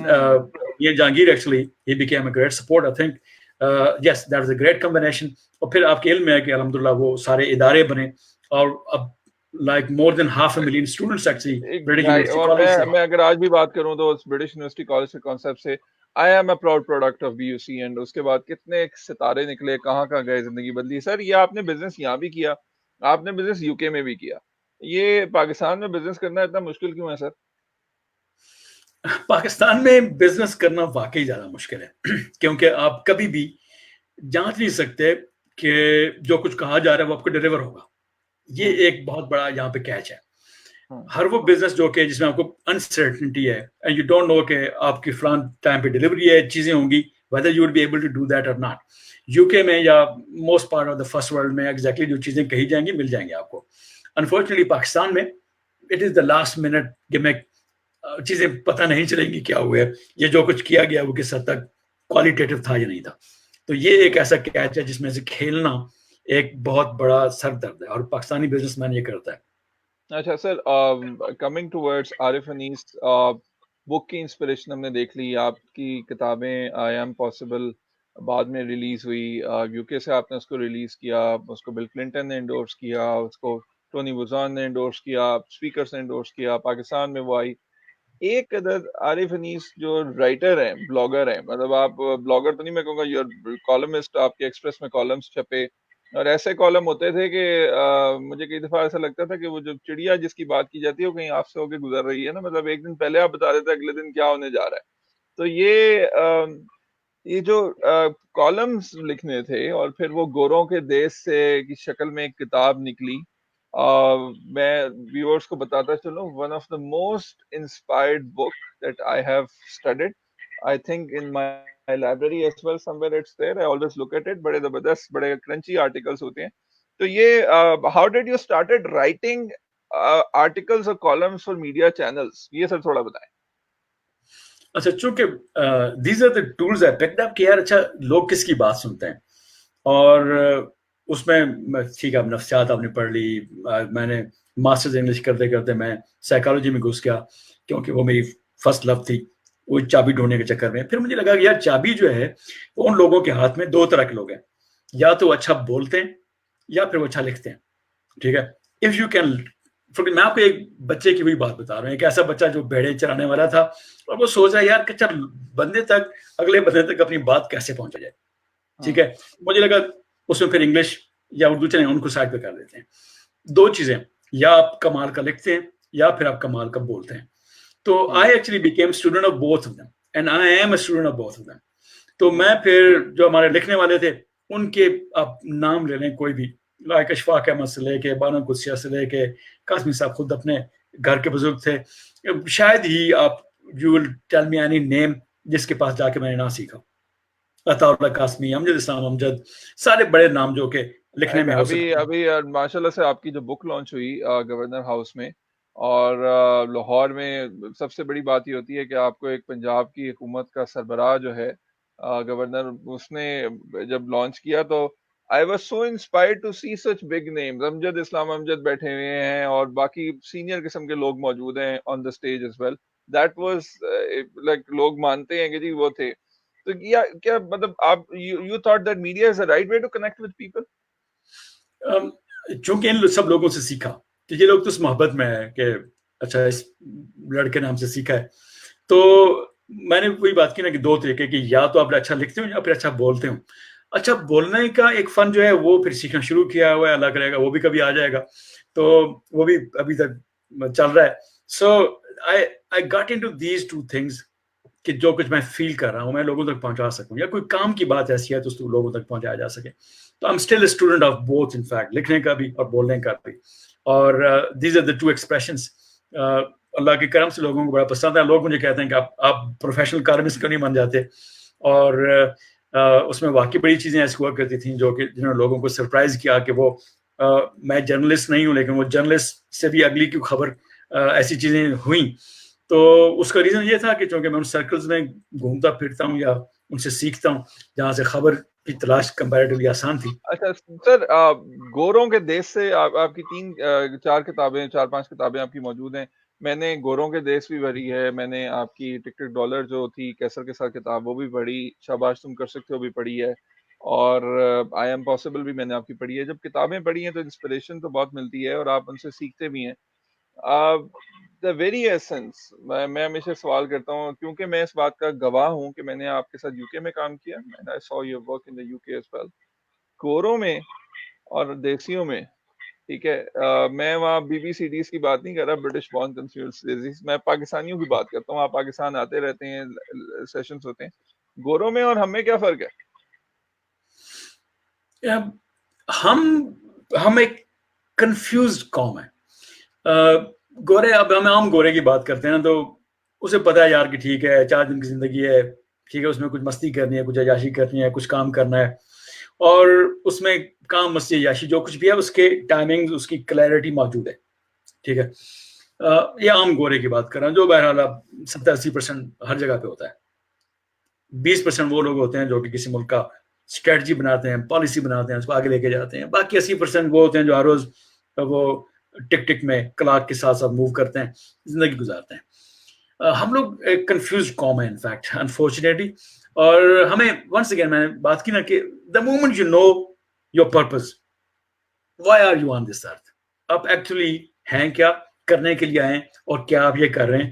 یہ جہانگیر ایکچولی ہی became a great support. I think yes that is a great combination. اور پھر آپ کے علم میں ہے کہ الحمدللہ وہ سارے ادارے بنے, اور اب like more than 500,000 students actually British University College. میں اگر آج بھی بات کروں تو اس برٹش یونیورسٹی کالج کے کانسیپٹ سے I am a proud product of BUC. and اس کے بعد کتنے ستارے نکلے, کہاں گئے, زندگی بدلی. سر یہ آپ نے بزنس یہاں بھی کیا, آپ نے بزنس UK میں بھی کیا, یہ پاکستان میں بزنس کرنا اتنا مشکل کیوں ہے سر؟ پاکستان میں بزنس کرنا واقعی زیادہ مشکل ہے, کیونکہ آپ کبھی بھی جانچ نہیں سکتے کہ جو کچھ کہا جا رہا ہے وہ آپ کو ڈیلیور ہوگا. یہ ایک بہت بڑا یہاں پہ کیچ ہے. ہر وہ بزنس جو کہ جس میں آپ کو انسرٹنٹی ہے, اینڈ یو ڈونٹ نو کہ آپ کی فلان ٹائم پہ ڈیلیوری ہے, چیزیں ہوں گی, whether you will be able to do that or not. UK میں یا most part of the first world میں ایگزیکٹلی جو چیزیں کہی جائیں گی مل جائیں گی آپ کو. انفارچونیٹلی پاکستان میں it is the last minute gimmick. چیزیں پتہ نہیں چلیں گی کیا ہوا ہے، یہ جو کچھ کیا گیا وہ کس حد تک کوالیٹیٹو تھا یا نہیں تھا. تو یہ ایک ایسا کیچ ہے جس میں سے کھیلنا ایک بہت بڑا سر درد ہے، اور پاکستانی بزنس مین یہ کرتا ہے. اچھا سر، کمنگ ٹورڈس عارف انیس، بک کی انسپریشن ہم نے دیکھ لی، آپ کی کتابیں آئی ایم پاسبل بعد میں ریلیز ہوئی، یو کے سے آپ نے اس کو ریلیز کیا، اس کو بل کلنٹن نے انڈورس کیا، اس کو ٹونی بوزان نے انڈورس کیا، اسپیکرس نے انڈورس کیا، پاکستان میں وہ آئی. ایک عدد عارف انیس جو رائٹر ہیں، بلاگر ہیں، مطلب آپ بلاگر تو نہیں میں کہوں گا، یور کالمسٹ، آپ کے ایکسپریس میں کالمس چھپے، اور ایسے کالم ہوتے تھے کہ مجھے کئی دفعہ ایسا لگتا تھا کہ وہ جو چڑیا جس کی بات کی جاتی ہے وہ کہیں آپ سے ہو کے گزر رہی ہے نا، مطلب ایک دن پہلے آپ بتا دیتے اگلے دن کیا ہونے جا رہا ہے. تو یہ جو کالمز لکھنے تھے، اور پھر وہ گوروں کے دیس سے کی شکل میں ایک کتاب نکلی. میں ویورز کو بتاتا چلوں، one of the most inspired book that I have studied, I think in my library as well somewhere it's there, I always look at it. بڑے زبردست، بڑے کرنچی آرٹیکلس ہوتے ہیں. تو یہ how did you started writing articles اور columns for media channels, یہ sir تھوڑا بتائیں. اچھا، چونکہ these are the tools I picked up کہ یار اچھا لوگ کس کی بات سنتے ہیں، اور اس میں ٹھیک ہے اب نفسیات آپ نے پڑھ لی، میں نے ماسٹرز انگلش کرتے کرتے میں سائیکالوجی میں گھس گیا کیونکہ وہ میری فرسٹ لو تھی، وہ چابی ڈھونڈنے کے چکر میں. پھر مجھے لگا کہ یار چابی جو ہے وہ ان لوگوں کے ہاتھ میں دو طرح کے لوگ ہیں، یا تو اچھا بولتے ہیں یا پھر وہ اچھا لکھتے ہیں. ٹھیک ہے، اف یو کین، میں آپ کو ایک بچے کی بھی بات بتا رہا ہوں، ایک ایسا بچہ جو بھیڑے چرانے والا تھا، اور وہ سوچ رہا ہے یار کہ چل بندے تک، اگلے بندے تک اپنی بات کیسے پہنچا جائے. ٹھیک ہے، مجھے لگا اس میں پھر انگلش یا اردو چلیں ان کو سائڈ پہ کر دیتے ہیں. دو چیزیں، یا آپ کمال کا لکھتے ہیں یا پھر آپ کمال کا بولتے ہیں. تو I actually became student of both of them and I am a student of both of them. تو میں پھر جو ہمارے لکھنے والے تھے ان کے آپ نام لے لیں کوئی بھی، لائک اشفاق احمد سے لے کے بانو قدسیہ سے لے کے قاسمی صاحب خود اپنے گھر کے بزرگ تھے، شاید ہی آپ you will tell me any name جس کے پاس جا کے میں نے نہ سیکھا. عطا اللہ قاسمی، امجد اسلام امجد، سارے بڑے نام جو کہ لکھنے میں ہو سکتے. ابھی ماشاء اللہ سے آپ کی جو بک لانچ ہوئی گورنر ہاؤس میں اور لاہور میں، سب سے بڑی بات یہ ہوتی ہے کہ آپ کو ایک پنجاب کی حکومت کا سربراہ جو ہے گورنر، اس نے جب لانچ کیا تو I was so inspired to see such big names. امجد اسلام امجد بیٹھے ہوئے ہیں اور باقی سینئر قسم کے لوگ موجود ہیں on the stage as well. That was like لوگ مانتے ہیں کہ جی وہ تھے. تو کیا مطلب آپ you thought that media is the right way to connect with people? چونکہ ان سب لوگوں سے سیکھا تو یہ لوگ تو اس محبت میں ہے کہ اچھا اس لڑکے نے ہم سے سیکھا ہے. تو میں نے وہی بات کی نا کہ دو طریقے کہ یا تو آپ اچھا لکھتے ہو یا پھر اچھا بولتے ہو. اچھا بولنے کا ایک فن جو ہے وہ پھر سیکھنا شروع کیا ہوا ہے، اللہ کرے گا وہ بھی کبھی آ جائے گا، تو وہ بھی ابھی تک چل رہا ہے. سو I got into these two things کہ جو کچھ میں فیل کر رہا ہوں میں لوگوں تک پہنچا سکوں، یا کوئی کام کی بات ایسی ہے تو اس کو لوگوں تک پہنچایا جا سکے. تو I'm still a student of both in fact، لکھنے کا بھی اور بولنے کا بھی. اور these are the two expressions. اللہ کے کرم سے لوگوں کو بڑا پسند ہے. لوگ مجھے کہتے ہیں کہ آپ پروفیشنل کالمسٹ کیوں نہیں بن جاتے، اور اس میں واقعی بڑی چیزیں ایسی ہوا کرتی تھیں جو کہ جنہوں نے لوگوں کو سرپرائز کیا کہ وہ میں جرنلسٹ نہیں ہوں لیکن وہ جرنلسٹ سے بھی اگلی کی خبر ایسی چیزیں ہوئیں. تو اس کا ریزن یہ تھا کہ چونکہ میں ان سرکلز میں گھومتا پھرتا ہوں یا ان سے سیکھتا ہوں جہاں سے خبر کی تلاش کمپیریٹیولی آسان تھی. اچھا سر، گوروں کے دیس سے آپ کی 4-5 کتابیں آپ کی موجود ہیں. میں نے گوروں کے دیس بھی پڑھی ہے، میں نے آپ کی ٹک ٹک ڈالر جو تھی کیسر کے ساتھ کتاب وہ بھی پڑھی، شاباش تم کر سکتے ہو بھی پڑھی ہے، اور آئی ایم پاسبل بھی میں نے آپ کی پڑھی ہے. جب کتابیں پڑھی ہیں تو انسپریشن تو بہت ملتی ہے اور آپ ان سے سیکھتے بھی ہیں. دا ویری ایسنس، میں ہمیشہ سوال کرتا ہوں کیونکہ میں اس بات کا گواہ ہوں کہ میں نے آپ کے ساتھ یو کے میں کام کیا، I saw your work in the UK as well. گوروں میں اور دیسیوں میں، ٹھیک ہے، میں وہاں بی بی سی ڈیز کی بات نہیں کر رہا، برٹش بورن کنفیوز، میں پاکستانیوں کی بات کرتا ہوں. آپ پاکستان آتے رہتے ہیں، سیشنز ہوتے ہیں. گوروں میں اور ہم میں کیا فرق ہے؟ ہم ایک کنفیوزڈ قوم ہے. گورے، اب ہم عام گورے کی بات کرتے ہیں نا تو اسے پتا ہے یار کہ ٹھیک ہے 4 دن کی زندگی ہے، ٹھیک ہے، اس میں کچھ مستی کرنی ہے، کچھ عیاشی کرنی ہے، کچھ کام کرنا ہے، اور اس میں کام مستی عیاشی جو کچھ بھی ہے اس کے ٹائمنگ، اس کی کلیئرٹی موجود ہے. ٹھیک ہے، یہ عام گورے کی بات کر رہا ہوں جو بہرحال 70-80% ہر جگہ پہ ہوتا ہے. 20% وہ لوگ ہوتے ہیں جو کہ کسی ملک کا اسٹریٹجی بناتے ہیں, پالیسی بناتے ہیں, اس کو آگے لے کے جاتے ہیں. باقی 80% وہ ہوتے ہیں جو ہر روز وہ ٹک ٹک میں کلاک کے ساتھ ساتھ موو کرتے ہیں, زندگی گزارتے ہیں. ہم لوگ ایک کنفیوز قوم ہے انفیکٹ انفارچونیٹلی. اور ہمیں ونس اگین میں نے بات کی نا کہ the moment you know your purpose, why are you on this earth, آپ ایکچولی ہیں کیا, کرنے کے لیے آئے ہیں, اور کیا آپ یہ کر رہے ہیں.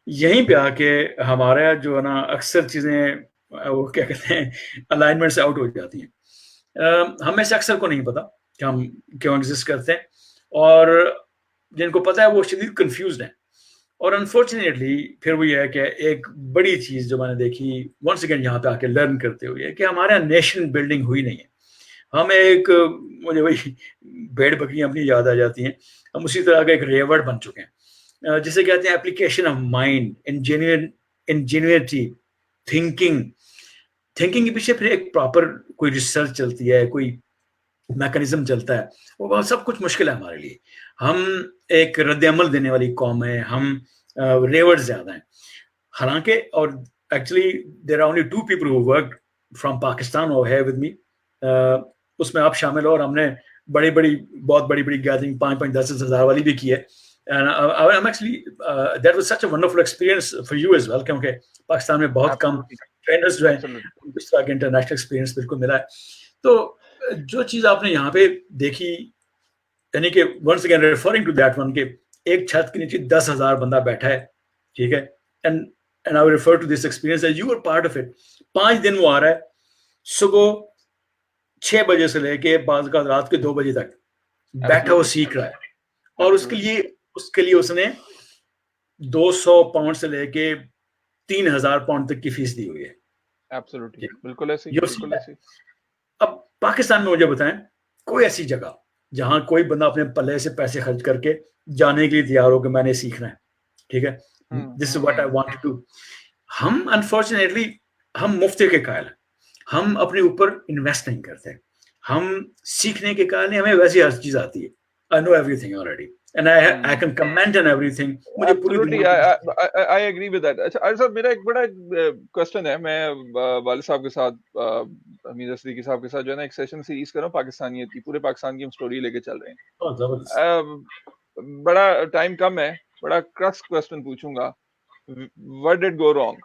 یہیں پہ آ کے ہمارا جو ہے نا اکثر چیزیں وہ کیا کہتے ہیں الائنمنٹ سے آؤٹ ہو جاتی ہیں. ہمیں سے اکثر کو نہیں پتا کہ ہم کیوں ایگزسٹ کرتے ہیں, اور جن کو پتا ہے وہ شدید کنفیوزڈ ہیں. اور انفارچونیٹلی پھر وہ یہ ہے کہ ایک بڑی چیز جو میں نے دیکھی ونس اگین یہاں پہ آ کے لرن کرتے ہوئے کہ ہمارے یہاں نیشن بلڈنگ ہوئی نہیں ہے. ہم ایک, مجھے وہی بھیڑ بکریاں اپنی یاد آ جاتی ہیں, ہم اسی طرح کا ایک ریورڈ بن چکے ہیں جسے کہتے ہیں اپلیکیشن آف مائنڈ, انجینئرٹی, تھنکنگ کے پیچھے پھر ایک پراپر کوئی ریسرچ چلتی ہے, کوئی میکانزم چلتا ہے, وہ سب کچھ مشکل ہے ہمارے لیے. ہم ایک رد عمل دینے والی قوم ہے, ہم ریورڈ زیادہ ہیں. حالانکہ اور actually there are only 2 people who worked from Pakistan who are here with me. اس میں آپ شامل ہو, اور ہم نے بہت بڑی گیدرنگ 5-10 ہزار والی بھی کی ہے. I'm actually that was such a wonderful experience for you as well, کیونکہ پاکستان میں بہت کم ٹرینرز جو ہیں اس طرح کے انٹرنیشنل ایکسپیرینس بالکل ملا ہے. تو جو چیز آپ نے یہاں پہ دیکھی, یعنی کہ once again referring to that one, کہ ایک چھت کے نیچے 10,000 بندہ بیٹھا ہے, ٹھیک ہے, and I will refer to this experience that you were part of it. 5 دن وہ آ رہا ہے, صبح 6 بجے سے لے کے بعض کا رات کے 2 بجے تک بیٹھا وہ سیکھ رہا ہے, اور اس کے لیے اس نے 200 پاؤنڈ سے لے کے 3,000 پاؤنڈ تک کی فیس دی ہوئی ہے. بالکل ایسی. اب پاکستان میں مجھے بتائیں کوئی ایسی جگہ جہاں کوئی بندہ اپنے پلے سے پیسے خرچ کر کے جانے کے لیے تیار ہو کہ میں نے سیکھنا ہے, ٹھیک ہے, this is what I want to do. ہم انفارچونیٹلی ہم مفتے کے قائل ہیں, ہم اپنے اوپر انویسٹ نہیں کرتے, ہم سیکھنے کے قائل نہیں, ہمیں ویسی ہر چیز آتی ہے. I know everything already and I can comment on everything. Absolutely, I agree with that. اچھا صاحب, میرا ایک بڑا کوسچن ہے, میں والد صاحب کے ساتھ, امیر صدیقی صاحب کے ساتھ جو ہے نا ایک سیشن سیریز کر رہا ہوں پاکستانیت کی, پورے پاکستان کی ہم اسٹوری لے کے چل رہے ہیں. بڑا ٹائم کم ہے, بڑا کرکس کوسچن پوچھوں گا, what did go wrong?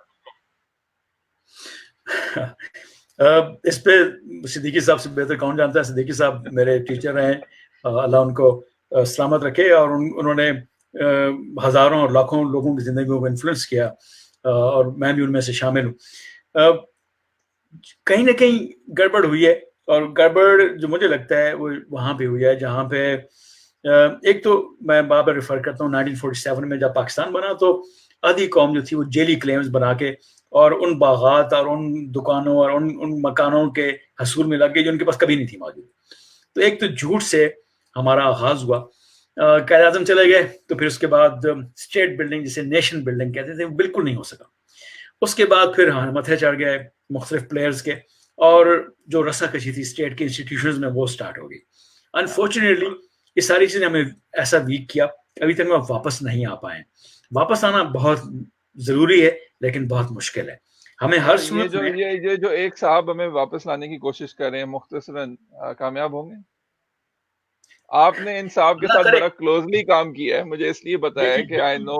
اس پہ صدیقی صاحب سے بہتر کون جانتا ہے. صدیقی صاحب میرے ٹیچر ہیں, اللہ ان کو سلامت رکھے, اور انہوں نے ہزاروں اور لاکھوں لوگوں کی زندگیوں کو انفلوئنس کیا, اور میں بھی ان میں سے شامل ہوں. کہیں نہ کہیں گڑبڑ ہوئی ہے, اور گڑبڑ جو مجھے لگتا ہے وہ وہاں پہ ہوئی ہے جہاں پہ ایک تو میں بار بار ریفر کرتا ہوں 1947 میں جب پاکستان بنا تو آدھی قوم جو تھی وہ جیلی کلیمز بنا کے اور ان باغات اور ان دکانوں اور ان مکانوں کے حصول میں لگ گئے جو ان کے پاس کبھی نہیں تھی موجود. تو ایک تو جھوٹ سے ہمارا آغاز ہوا, قائد اعظم چلے گئے, تو پھر اس کے بعد اسٹیٹ بلڈنگ جسے نیشن بلڈنگ کہتے تھے وہ بالکل نہیں ہو سکا. اس کے بعد پھر متھے چڑھ گئے مختلف پلیئرز کے, اور جو رسا کشی تھی اسٹیٹ کے انسٹیٹیوشنز میں وہ سٹارٹ ہو گئی. انفارچونیٹلی یہ ساری چیزیں ہمیں ایسا ویک کیا, ابھی تک ہم واپس نہیں آ پائے. واپس آنا بہت ضروری ہے لیکن بہت مشکل ہے. ہمیں ہر صورت میں یہ جو ایک صاحب ہمیں واپس لانے کی کوشش کر رہے ہیں, مختصراً کامیاب ہوں گے؟ آپ نے ان صاحب کے ساتھ بڑا کلوزلی کام کیا ہے, مجھے اس لیے پتا ہے کہ آئی نو,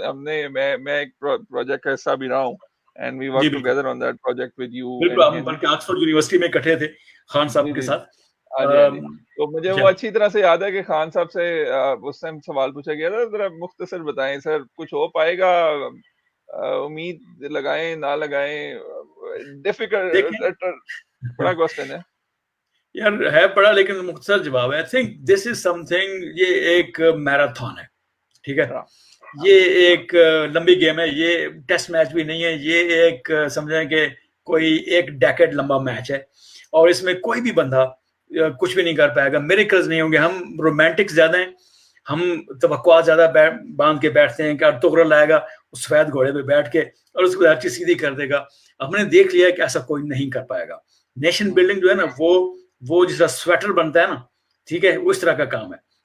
ہم نے میں ایک پروجیکٹ کا حصہ بھی رہا ہوں, and we work together on that project with you. بالکل, ہم بلکہ آکسفورڈ یونیورسٹی میں اکٹھے تھے خان صاحب کے ساتھ. تو مجھے وہ اچھی طرح سے یاد ہے کہ خان صاحب سے اس ٹائم سوال پوچھا گیا تھا, ذرا مختصر بتائیں سر, کچھ ہو پائے گا, امید لگائیں نہ لگائیں, ڈیفیکلٹ بڑا کوسچن ہے یار, ہے بڑا لیکن مختصر جواب ہے. I think this is some thing, یہ ایک میراتھن ہے, ٹھیک ہے, یہ ایک لمبی گیم ہے, یہ ٹیسٹ میچ بھی نہیں ہے, یہ ایک سمجھیں کہ کوئی ایک ڈیکیڈ لمبا میچ ہے, اور اس میں کوئی بھی بندہ کچھ بھی نہیں کر پائے گا. میریکلز نہیں ہوں گے. ہم رومانٹک زیادہ ہیں, ہم توقعات زیادہ باندھ کے بیٹھتے ہیں کہ تغرل آئے گا اس سفید گھوڑے پہ بیٹھ کے اور اس کو ہر چیز سیدھی کر دے گا. ہم نے دیکھ لیا کہ ایسا کوئی نہیں کر پائے گا. نیشن بلڈنگ جو ہے نا وہ جس طرح سویٹر بنتا ہے نا, ٹھیک ہے, وہ اس طرح کا کام ہے.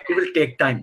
it will take time.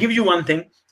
give you one thing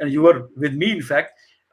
and you were with me in fact,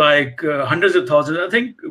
like hundreds of thousands, I think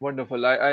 Wonderful. I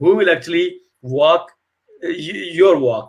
who will actually walk your walk,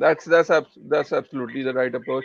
That's absolutely the right approach.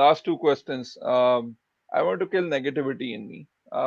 last 2 questions. I want to kill negativity in me.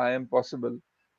I Am Possible,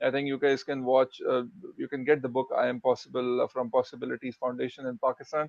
I think you guys can watch, you can get the book I Am Possible from Possibilities Foundation in Pakistan.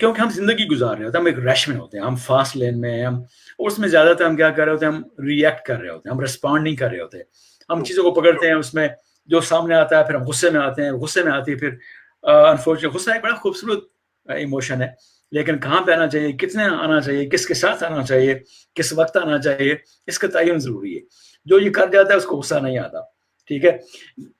کیونکہ ہم زندگی گزار رہے ہوتے ہیں, ہم ایک رش میں ہوتے ہیں, ہم فاسٹ لین میں ہیں, ہم اس میں زیادہ تر ہم کیا کر رہے ہوتے ہیں, ہم ریئیکٹ کر رہے ہوتے ہیں, ہم رسپونڈ نہیں کر رہے ہوتے, ہم چیزوں کو پکڑتے ہیں, اس میں جو سامنے آتا ہے پھر ہم غصے میں آتے ہیں, غصے میں آتی ہے پھر انفارچونیٹ. غصہ ایک بڑا خوبصورت ایموشن ہے, لیکن کہاں پہ آنا چاہیے, کتنے آنا چاہیے, کس کے ساتھ آنا چاہیے, کس وقت آنا چاہیے, اس کا تعین ضروری ہے. جو یہ کر جاتا ہے اس کو غصہ نہیں آتا, ٹھیک ہے.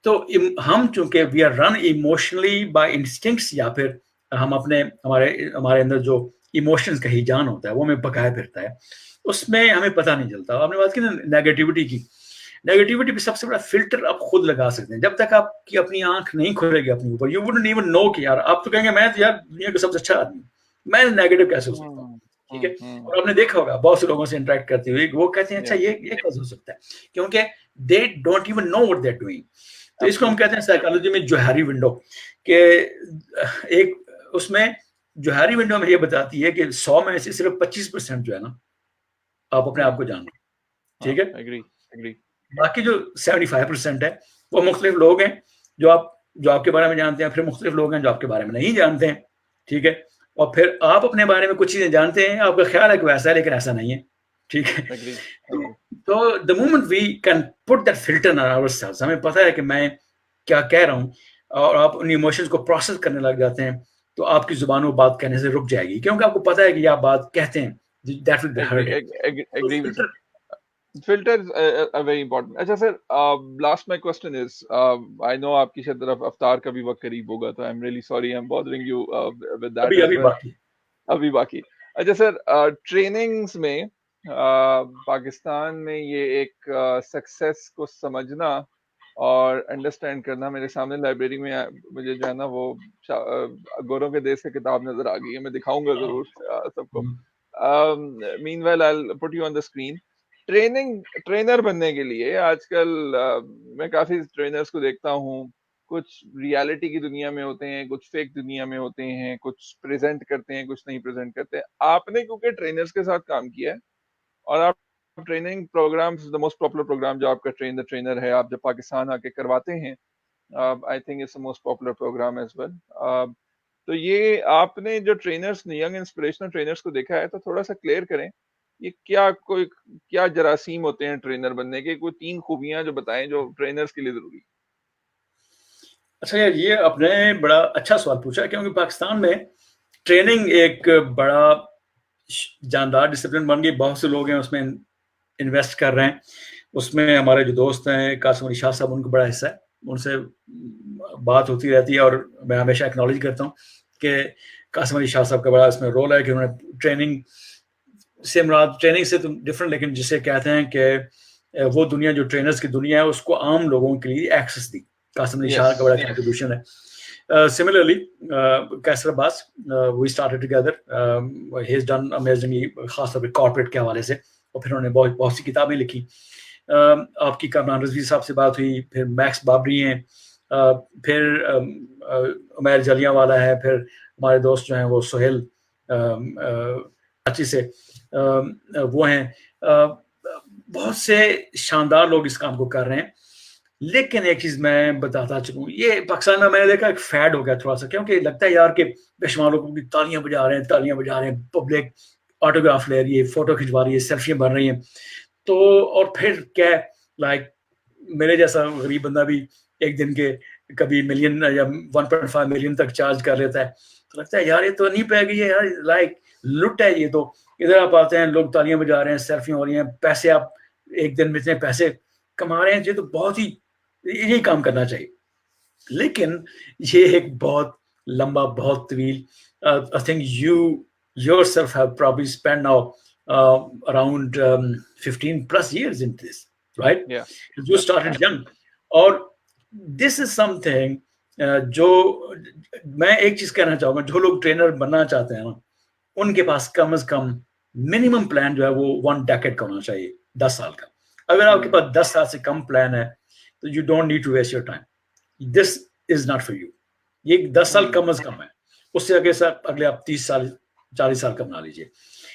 تو ہم چونکہ we are run emotionally by instincts, یا پھر ہم اپنے ہمارے اندر جو ایموشنز کا ہی جان ہوتا ہے وہ ہمیں پکایا پھرتا ہے, اس میں ہمیں پتہ نہیں چلتا. آپ نے بات کی نا نیگیٹیوٹی کی, نیگیٹیوٹی پہ سب سے بڑا فلٹر آپ خود لگا سکتے ہیں. جب تک آپ کی اپنی آنکھ نہیں کھلے گی اپنے اوپر, یو وڈنٹ ایون نو کہ یار, آپ تو کہیں گے میں یار دنیا کا سب سے اچھا آدمی, میں نیگیٹو کیسے ہو سکتا ہوں, ٹھیک ہے. اور آپ نے دیکھا ہوگا بہت سے لوگوں سے انٹریکٹ کرتے ہوئے وہ کہتے ہیں اچھا یہ کیسے ہو سکتا ہے, کیونکہ they don't even know what they are doing. تو اس کو ہم کہتے ہیں سائیکالوجی میں جوہری ونڈو, کہ ایک اس میں جوہری ونڈو میں یہ بتاتی ہے کہ 100 میں سے صرف 25% جو ہے نا آپ اپنے آپ کو جانتے ہیں, ٹھیک ہے. باقی جو 75% ہے وہ مختلف لوگ ہیں جو آپ کے بارے میں جانتے ہیں, پھر مختلف لوگ ہیں جو آپ کے بارے میں نہیں جانتے ہیں, ٹھیک ہے. اور پھر آپ اپنے بارے میں کچھ چیزیں جانتے ہیں, آپ کا خیال ہے کہ ویسا ہے لیکن ایسا نہیں ہے, ٹھیک ہے. تو the moment we can put that filter on ourselves, ہمیں پتہ ہے کہ میں کیا کہہ رہا ہوں, اور آپ ان ایموشنز کو پروسیس کرنے لگ جاتے ہیں, تو آپ کی زبان وہ بات کہنے سے رک جائے گی, کیونکہ آپ کو پتہ ہے کہ یہ آپ بات کہتے ہیں, that will be heard. Filter is very important. اچھا سر, last my question is, I know آپ کی طرف افطار کا بھی وقت قریب ہوگا, تو I'm really sorry I'm bothering you with that as well. ابھی باقی. اچھا سر, ٹریننگز میں پاکستان میں یہ ایک سکسیس کو سمجھنا اور انڈرسٹینڈ کرنا, میرے سامنے لائبریری میں مجھے جو ہے نا وہ گوروں کے دیس سے کتاب نظر آ گئی ہے, میں دکھاؤں گا ضرور سب کو. Meanwhile I'll put you on the screen. Trainer بننے کے لیے آج کل میں کافی ٹرینرز کو دیکھتا ہوں, کچھ ریالٹی کی دنیا میں ہوتے ہیں, کچھ فیک دنیا میں ہوتے ہیں, کچھ پریزنٹ کرتے ہیں, کچھ نہیں پریزنٹ کرتے. آپ نے کیونکہ ٹرینرز کے ساتھ کام کیا ہے, اور آپ training programs, the most popular program جو آپ کا ٹرین دا ٹرینر ہے, آپ جب پاکستان آ کے کرواتے ہیں, I think it's the most popular program as well. تو یہ آپ نے جو ٹرینرز, ینگ انسپریشنل ٹرینرز کو دیکھا ہے, تو تھوڑا سا کلیئر کریں یہ کیا جراثیم ہوتے ہیں ٹرینر بننے کے, کوئی 3 خوبیاں جو بتائیں جو ٹرینرز کے لیے ضروری. اچھا یار, یہ آپ نے بڑا اچھا سوال پوچھا, کیونکہ پاکستان میں ٹریننگ ایک بڑا جاندار ڈسپلن بن گئی, بہت سے لوگ ہیں اس میں انویسٹ کر رہے ہیں. اس میں ہمارے جو دوست ہیں قاسم علی شاہ صاحب, ان کا بڑا حصہ ہے, ان سے بات ہوتی رہتی ہے, اور میں ہمیشہ ایکنالج کرتا ہوں کہ قاسم علی شاہ صاحب کا بڑا اس میں رول ہے کہ انہوں نے ٹریننگ سے مراد, ٹریننگ سے تو ڈفرنٹ, لیکن جسے کہتے ہیں کہ وہ دنیا جو ٹرینرز کی دنیا ہے اس کو عام لوگوں کے لیے ایکسس دی. قاسم علی شاہ کا بڑا کنٹریبیوشن ہے. Similarly, Kaisar Abbas, we started together. He has done amazingly, خاص طور پہ کارپوریٹ کے حوالے سے, اور پھر انہوں نے بہت سی کتابیں لکھی. آپ کی کامران رضوی صاحب سے بات ہوئی, پھر میکس بابری ہیں, پھر عمیر جلیاں والا ہے, پھر ہمارے دوست جو ہیں وہ سہیل کراچی سے وہ ہیں. بہت سے شاندار لوگ اس کام کو کر رہے ہیں. لیکن ایک چیز میں بتاتا چکوں, یہ پاکستان میں نے دیکھا ایک فیڈ ہو گیا تھوڑا سا, کیونکہ لگتا ہے یار کہ بے شمار لوگوں کی تالیاں بجا رہے ہیں, پبلک آٹوگراف لے رہی ہے, فوٹو کھنچوا رہی ہے, سیلفیاں بن رہی ہیں. تو اور پھر کیا لائک میرے جیسا غریب بندہ بھی ایک دن کے کبھی ملین یا 1.5 ملین تک چارج کر لیتا ہے, تو لگتا ہے یار یہ تو نہیں پہ گئی ہے یار, لائک لٹ ہے یہ تو. ادھر آپ آتے ہیں, لوگ تالیاں بجا رہے ہیں, سیلفیاں ہو رہی ہیں, پیسے آپ ایک دن میں اتنے پیسے کما رہے ہیں, یہ تو بہت ہی, یہی کام کرنا چاہیے. لیکن یہ ایک بہت لمبا, بہت طویل, I think you yourself have probably spent now around 15+ years into this, right? Yeah. You started young. اور this is something جو میں ایک چیز کہنا چاہوں گا, جو لوگ ٹرینر بننا چاہتے ہیں نا, ان کے پاس کم از کم منیمم پلان جو ہے وہ 1 decade کا ہونا چاہیے, 10 سال کا. اگر آپ کے پاس 10 سال سے کم پلان ہے تو you don't need to waste your time. This is not for you. یہ 10 سال کم از کم ہے, اس سے اگلے آپ 30 سال 40 سال کا بنا لیجیے.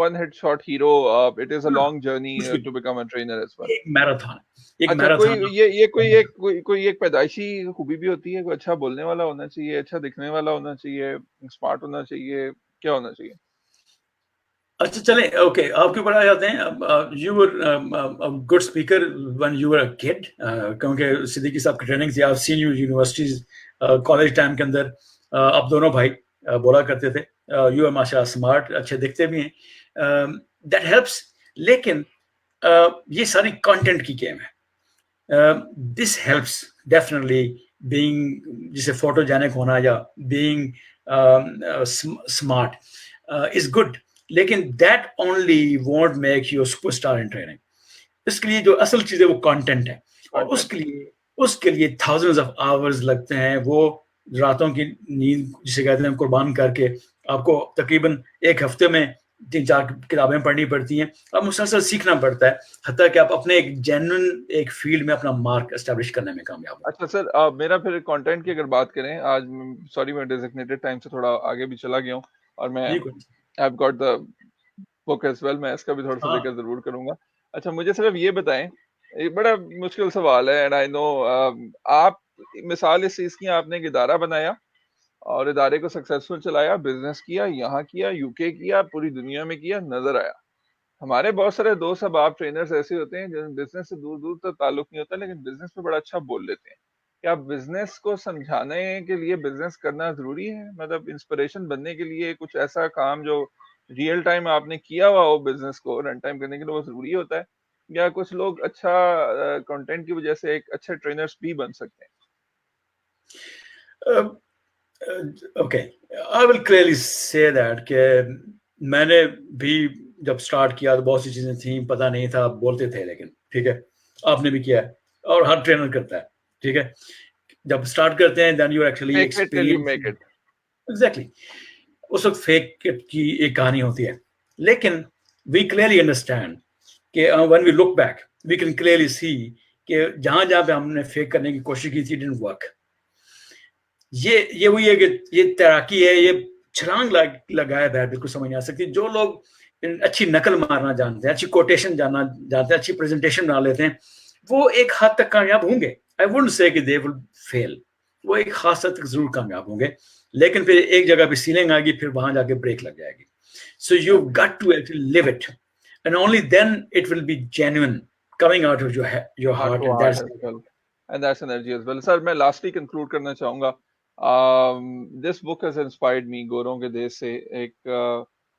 one hit shot hero. It is a ہاں long journey کچھ بھی to become a trainer as well. ایک میراتھن ایک اچھا کوئی میراتھن یہ کوئی ایک پیدائشی خوبی بھی ہوتی ہے, کوئی اچھا بولنے والا ہونا چاہیے, اچھا دکھنے والا ہونا چاہیے, اسمارٹ ہونا چاہیے, کیا ہونا چاہیے؟ اچھا چلیں اوکے آپ کے اوپر آ جاتے ہیں. You were good speaker when you were a kid, کیونکہ صدیقی صاحب کی ٹریننگ تھی, آپ since you universities college time کے اندر آپ دونوں بھائی بولا کرتے تھے. یو آر ماشاء اللہ اسمارٹ, اچھے دکھتے بھی ہیں, دیٹ ہیلپس. لیکن یہ ساری کانٹینٹ کی گیم ہے. دس ہیلپس ڈیفینیٹلی بینگ جسے فوٹو جینک ہونا یا بینگ اسمارٹ از گڈ, لیکن that only won't make you superstar in training. اس کے لیے جو اصل چیز ہے وہ کانٹینٹ ہے, اور اس کے لیے تھاؤزنڈز آف آورز لگتے ہیں. وہ راتوں کی نیند جسے کہتے ہیں قربان کر کے آپ کو تقریباً ایک ہفتے میں 3-4 کتابیں پڑھنی پڑتی ہیں, اور مسلسل سیکھنا پڑتا ہے, حتیٰ کہ آپ اپنے ایک جینوئن ایک فیلڈ میں اپنا مارک اسٹیبلش کرنے میں کامیاب ہوں. اچھا سر, میرا پھر کانٹینٹ کی اگر بات کریں, آج سوری میں ڈیزگنیٹڈ ٹائم سے تھوڑا آگے بھی چلا گیا ہوں, اور میں جی I've got the book as well, میں اس کا بھی تھوڑا سا ہاں ذکر ضرور کروں گا. اچھا مجھے صرف یہ بتائیں, یہ بڑا مشکل سوال ہے, اینڈ آئی نو آپ مثال اس چیز کی, آپ نے ایک ادارہ بنایا اور ادارے کو سکسیسفل چلایا, بزنس کیا, یہاں کیا, یو کے کیا, پوری دنیا میں کیا, نظر آیا. ہمارے بہت سارے دوست احباب ٹرینرز ایسے ہوتے ہیں جن بزنس سے دور دور تک تعلق نہیں ہوتا, لیکن بزنس میں بڑا اچھا بول لیتے ہیں. کیا بزنس کو سمجھانے کے لیے بزنس کرنا ضروری ہے؟ مطلب انسپریشن بننے کے لیے کچھ ایسا کام جو ریئل ٹائم آپ نے کیا ہوا ہو بزنس کو رن ٹائم کرنے کے لیے, وہ ضروری ہوتا ہے, یا کچھ لوگ اچھا کنٹینٹ کی وجہ سے ایک اچھے ٹرینرز بھی بن سکتے ہیں؟ اوکے آئی ول کلیئرلی سے دیٹ کہ میں نے بھی جب سٹارٹ کیا تو بہت سی چیزیں تھیں, پتہ نہیں تھا, بولتے تھے, لیکن ٹھیک ہے آپ نے بھی کیا ہے اور ہر ٹرینر کرتا ہے. ٹھیک ہے جب سٹارٹ کرتے ہیں then you actually Fake it till you experience. make it. Exactly اس وقت فیک کی ایک کہانی ہوتی ہے, لیکن وی کلیئرلی انڈرسٹینڈ کہ when we look back we can clearly see کہ جہاں جہاں پہ ہم نے فیک کرنے کی کوشش کی تھی didn't work. یہ وہی ہے کہ یہ تیراکی ہے, یہ چھلانگ لگایا ہے, بالکل سمجھ نہیں آ سکتی. جو لوگ اچھی نقل مارنا جانتے ہیں, اچھی کوٹیشن جاننا جانتے ہیں, اچھی پریزنٹیشن بنا لیتے ہیں, وہ ایک حد تک کامیاب ہوں گے. I wouldn't say کہ they will fail, وہ ایک خاص حد تک ضرور کامیاب ہوں گے, لیکن پھر ایک جگہ پہ سیلنگ آئے گی, پھر وہاں جا کے بریک لگ جائے گی. So you've got to actually live it, and only then it will be genuine coming out of your heart, and that's as well. And that's energy as well. Sir, میں lastly conclude کرنا چاہوں گا. This book has inspired me. گوروں کے دیش سے ایک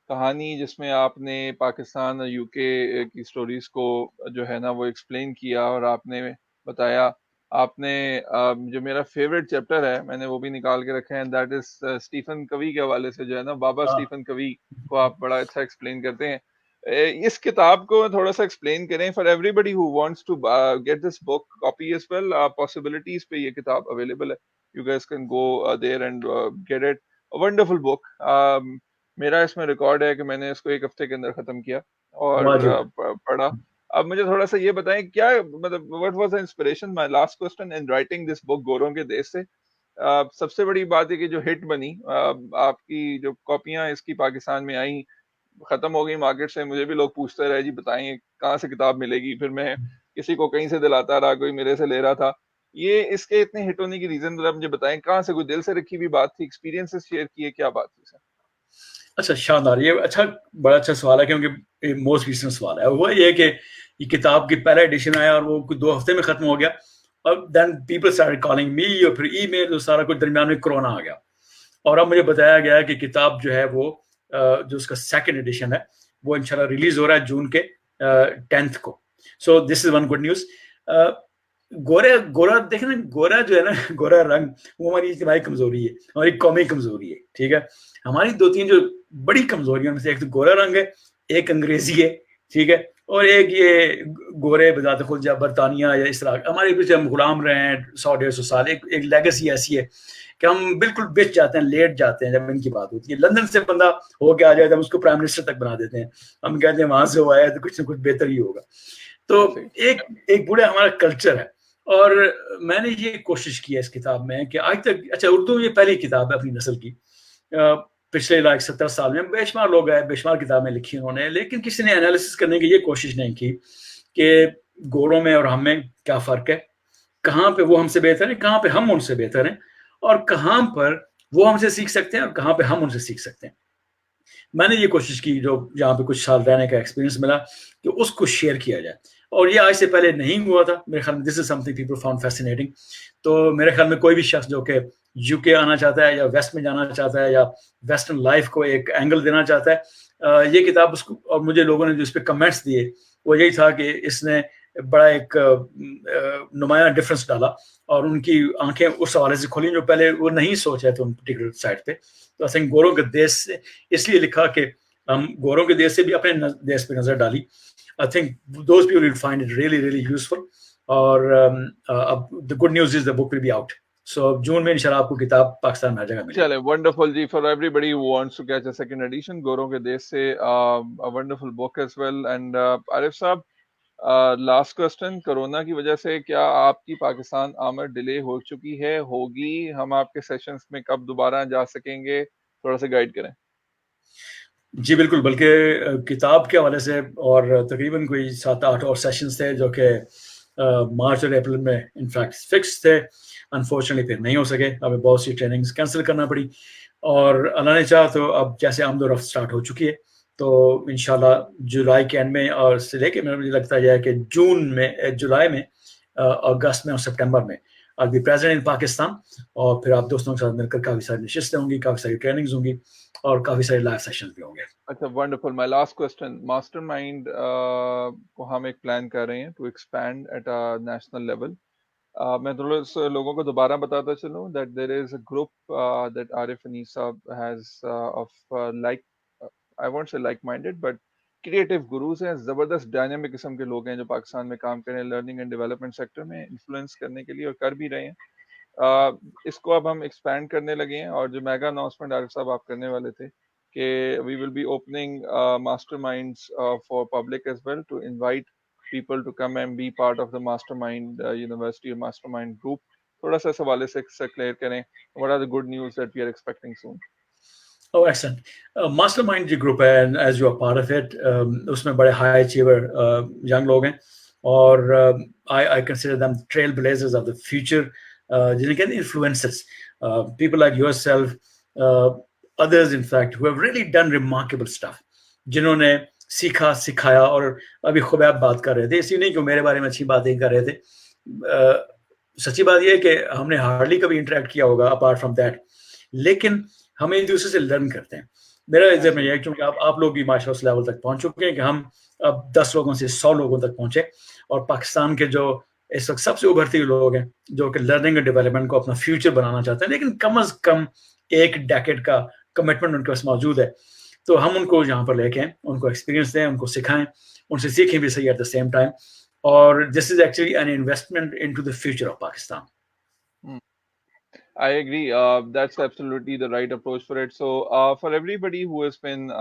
کہانی جس میں آپ نے پاکستان اور یو کے کی سٹوریز کو جو ہے نا وہ ایکسپلین کیا, اور آپ نے بتایا, آپ نے جو میرا فیوریٹ چیپٹر ہے میں نے وہ بھی نکال کے رکھا ہے, دیٹ از اسٹیفن کوی کے حوالے سے, جو ہے نا بابا اسٹیفن کوی کو آپ بڑا اچھا ایکسپلین کرتے ہیں. اس کتاب کو تھوڑا سا ایکسپلین کریں for every body who wants to get this book copy as well. Possibilities پہ یہ کتاب اویلیبل ہے, you guess can go there and get it. Wonderful book. میرا اس میں ریکارڈ ہے کہ میں نے اس کو ایک ہفتے کے اندر ختم کیا اور پڑھا. اب مجھے تھوڑا سا یہ بتائیں کیا مطلب what was the inspiration, my last question, in writing this book گوروں کے دیش سے. سب سے بڑی بات ہے کہ جو ہٹ بنی, آپ کی جو کاپیاں اس کی پاکستان میں آئیں, ختم ہو گئی مارکیٹ سے, مجھے بھی لوگ پوچھتے رہے جی بتائیں کہاں سے کتاب ملے گی, پھر میں کسی کو کہیں سے دلاتا رہا, کوئی میرے سے لے رہا تھا. یہ اس کے اتنے ہٹ ہونے کی ریزن ذرا مجھے بتائیں, کہاں سے, کوئی دل سے رکھی ہوئی بات تھی, ایکسپیرینس شیئر کیے, کیا بات تھی سر؟ اچھا شاندار, یہ اچھا بڑا اچھا سوال ہے کیونکہ موسٹ ریسنٹ سوال ہے. وہ یہ کہ یہ کتاب کی پہلا ایڈیشن آیا اور وہ کوئی 2 ہفتے میں ختم ہو گیا, اور then people started calling me, اور پھر ای میل, سارا کچھ درمیان میں کرونا آ گیا, اور اب مجھے بتایا گیا کہ کتاب جو ہے وہ جو اس کا سیکنڈ ایڈیشن ہے وہ انشاءاللہ ریلیز ہو رہا ہے جون کے 10 کو. سو دس از ون گڈ نیوز. گورا دیکھیں نا, گورا جو ہے نا, گورا رنگ وہ ہماری اجتماعی کمزوری ہے, ہماری قومی کمزوری ہے. ٹھیک ہے, ہماری 2-3 جو بڑی کمزوریوں میں سے ایک تو گورا رنگ ہے, ایک انگریزی ہے, ٹھیک ہے, اور ایک یہ گورے بذات خود یا برطانیہ یا اس طرح ہمارے پیچھے ہم غلام رہے ہیں 100-150 سال. ایک لیگیسی ایسی ہے کہ ہم بالکل بچ جاتے ہیں, لیٹ جاتے ہیں جب ان کی بات ہوتی ہے. لندن سے بندہ ہو کے آ جائے تو ہم اس کو پرائم منسٹر تک بنا دیتے ہیں, ہم کہتے ہیں وہاں سے ہوا ہے تو کچھ نہ کچھ بہتر ہی ہوگا. تو ایک بڑا ہمارا کلچر ہے, اور میں نے یہ کوشش کی ہے اس کتاب میں کہ آج تک, اچھا اردو یہ پہلی کتاب ہے اپنی نسل کی, پچھلے 70 سال میں بے شمار لوگ آئے, بے شمار کتابیں لکھی انہوں نے, لیکن کسی نے انالیسس کرنے کی یہ کوشش نہیں کی کہ گوروں میں اور ہم میں کیا فرق ہے, کہاں پہ وہ ہم سے بہتر ہیں, کہاں پہ ہم ان سے بہتر ہیں, اور کہاں پر وہ ہم سے سیکھ سکتے ہیں اور کہاں پہ ہم ان سے سیکھ سکتے ہیں. میں نے یہ کوشش کی جو جہاں پہ کچھ سال رہنے کا ایکسپیرینس ملا کہ اس کو شیئر کیا جائے, اور یہ آج سے پہلے نہیں ہوا تھا میرے خیال میں. This is something people found fascinating. تو میرے خیال میں کوئی بھی شخص جو کہ یو کے آنا چاہتا ہے یا ویسٹ میں جانا چاہتا ہے یا ویسٹرن لائف کو ایک اینگل دینا چاہتا ہے, یہ کتاب اس کو, اور مجھے لوگوں نے جو اس پہ کمنٹس دیے وہ یہی تھا کہ اس نے بڑا ایک نمایاں ڈفرنس ڈالا اور ان کی آنکھیں اس حوالے سے کھولیں جو پہلے وہ نہیں سوچ رہے تھے ان پرٹیکولر سائٹ پہ. تو آئی تھنک گوروں کے دیش سے اس لیے لکھا کہ ہم گوروں کے دیش سے بھی اپنے دیش پہ نظر ڈالی. I think those people will find it really, really useful. اور the good news is the book will be out. So جون میں انشاءاللہ آپ کو کتاب پاکستان میں ہر جگہ ملے گی. چلے wonderful G, for everybody who wants to catch a second edition, گوروں کے دیش سے a wonderful book as well. And عارف صاحب, لاسٹ کوسچن, کرونا کی وجہ سے کیا آپ کی پاکستان آمد ڈیلے ہو چکی ہے, ہوگی؟ ہم آپ کے سیشنز میں کب دوبارہ جا سکیں گے, تھوڑا سا گائیڈ کریں. جی بالکل, بلکہ کتاب کے حوالے سے اور تقریباً کوئی 7-8 اور سیشنز تھے جو کہ مارچ اور اپریل میں انفیکٹ فکس تھے. انفارچونیٹلی پھر نہیں ہو سکے, ہمیں بہت سی ٹریننگز کینسل کرنا پڑی, اور اللہ نے چاہا تو اب جیسے آمد و رفت اسٹارٹ ہو چکی ہے تو انشاءاللہ جولائی کے اینڈ میں اور سے لے کے مجھے لگتا ہے کہ جولائی میں, اگست میں اور سپٹمبر میں I'll be present in Pakistan, اور پھر آپ دوستوں کے ساتھ مل کر کافی ساری نشستیں ہوں گی, کافی ساری ٹریننگز ہوں گی اور کافی سارے لائیو سیشنز بھی ہوں گے. اچھا wonderful. My last question, Mastermind کو ہم ایک پلان کر رہے ہیں to expand at national level. میں تھوڑا لوگوں کو دوبارہ بتاتا چلوں that there is a group that Arif Anisa has of like, I won't say like minded but creative gurus ہیں, زبردست ڈائنامک قسم کے لوگ ہیں جو پاکستان میں کام کریں لرننگ اینڈ ڈیولپمنٹ سیکٹر میں انفلوئنس کرنے کے لیے, اور کر بھی رہے ہیں. اس کو اب ہم ایکسپینڈ کرنے لگے ہیں, اور جو میگا اناؤنسمنٹ عارف صاحب آپ کرنے والے تھے کہ we will be opening masterminds for public as well, to invite people to come and be part of the mastermind university or mastermind group. تھوڑا سا اس حوالے سے کلیئر کریں, what are the good news that we are expecting soon? Oh, excellent. Mastermind جو group ہے, as you are part of it, اس میں بڑے high achiever young لوگ ہیں, اور I consider them trail blazers of the future, جنہیں کہتے ہیں influencers, people like yourself, others in fact who have really done remarkable stuff, جنہوں نے سیکھا سکھایا. اور ابھی خبیب بات کر رہے تھے, اسی نہیں کہ میرے بارے میں اچھی باتیں کر رہے تھے, سچی بات یہ ہے کہ ہم نے ہارڈلی کبھی انٹریکٹ کیا ہوگا اپارٹ فرام دیٹ, لیکن ہم ایک دوسرے سے لرن کرتے ہیں. میرا عزت میں یہ ہے کیونکہ آپ لوگ بھی ماشاء اللہ اس لیول تک پہنچ چکے ہیں کہ ہم اب 10 لوگوں سے 100 لوگوں تک پہنچے, اور پاکستان کے جو اس وقت سب سے ابھرتے ہوئے لوگ ہیں جو کہ لرننگ اور ڈیولپمنٹ کو اپنا فیوچر بنانا چاہتے ہیں, لیکن کم از کم ایک ڈیکیڈ کا کمٹمنٹ ان کے پاس موجود ہے, تو ہم ان کو یہاں پر لے کے ان کو ایکسپیرینس دیں, ان کو سکھائیں, ان سے سیکھیں بھی صحیح ایٹ دا سیم ٹائم. اور this is actually an investment into the future of Pakistan. I agree. That's absolutely the right approach for it. So for everybody who has been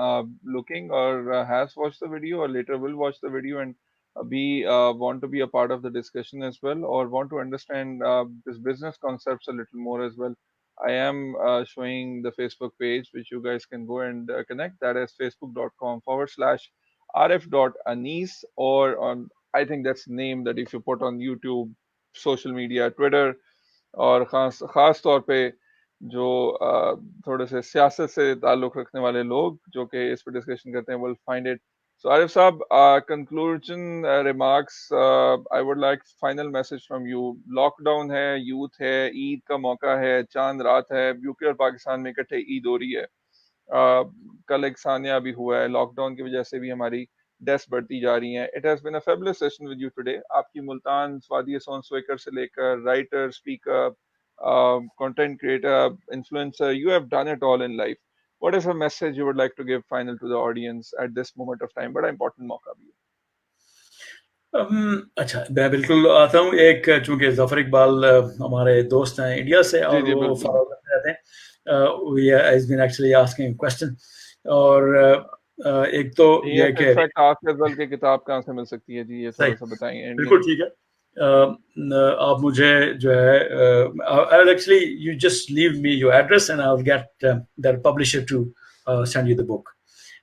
looking or has watched the video or later will watch the video and want to be a part of the discussion as well, or want to understand this business concepts a little more as well, I am showing the Facebook page which you guys can go and connect. That is facebook.com/rf.anis, or on, I think that's name that if you put on YouTube, social media, Twitter, اور خاص طور پہ جو تھوڑے سے سیاست سے تعلق رکھنے والے لوگ جو کہ اس پہ ڈسکشن کرتے ہیں will find it. So عارف صاحب, conclusion remarks, I would like final message from you. Lockdown ہے, یوتھ ہے, عید کا موقع ہے, چاند رات ہے, یوکے اور پاکستان میں اکٹھے عید ہو رہی ہے, کل ایک ثانیہ بھی ہوا ہے, لاک ڈاؤن کی وجہ سے بھی ہماری ڈیتھس بڑھتی جا رہی ہیں. It has been a fabulous session with you today. آپ کی ملتان وادی سون سویکر سے لے کر writer, speaker, content creator, influencer, you have done it all in life. What is a message you would like to give final to the audience at this moment of time? بڑا important موقع بھی ہے. اچھا, میں بالکل آتا ہوں. ایک چونکہ ظفر اقبال ہمارے دوست ہیں انڈیا سے, اور وہ فالو کرتے رہتے ہیں, he has been actually asking a question. اور ایک تو یہ کہ کی کتاب کہاں سے مل سکتی ہے جی, یہ تھوڑا سا بتائیں. بالکل ٹھیک ہے. آپ مجھے جو ہے actually you just leave me your address and I'll get the publisher to send you the book.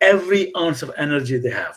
every ounce of energy they have.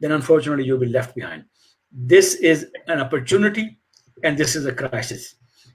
then unfortunately you will be left behind. This is an opportunity and this is a crisis.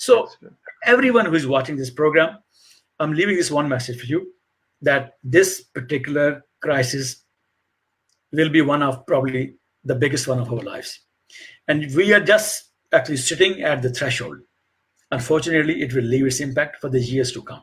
So everyone who is watching this program, I'm leaving this one message for you, that this particular crisis will be one of probably the biggest one of our lives, and we are just actually sitting at the threshold. Unfortunately, it will leave its impact for the years to come.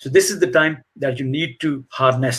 So this is the time that you need to harness.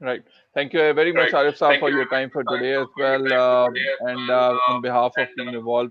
Right. Thank you very much, Arif Saab, for your time for today as well. And on behalf of Team Evolve,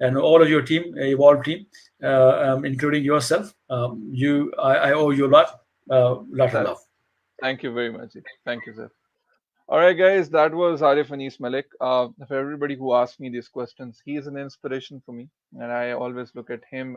and all of your team, Evolve team, including yourself, I owe you a lot of love. Thank you very much. Thank you, sir. All right, guys, that was Arif Anis Malik. For everybody who asked me these questions, he is an inspiration for me, and I always look at him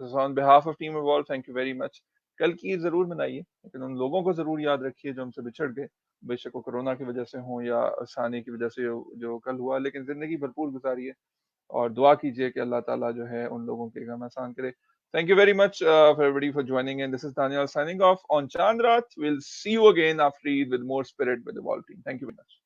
So on behalf of Team Evolve, thank you very much. کل کی عید ضرور منائیے لیکن ان لوگوں کو ضرور یاد رکھیے جو ہم سے بچھڑ گئے، بے شک وہ کورونا کی وجہ سے ہوں یا ثانی کی وجہ سے جو کل ہوا، لیکن زندگی بھرپور گزاری ہے اور دعا کیجیے کہ اللہ تعالیٰ جو ہے ان لوگوں کے غم آسان کرے. Thank you very much for everybody for joining in. This is Daniel signing off on Chandrat. We'll see you again after Eid with more spirit with the Evolve team. Thank you very much.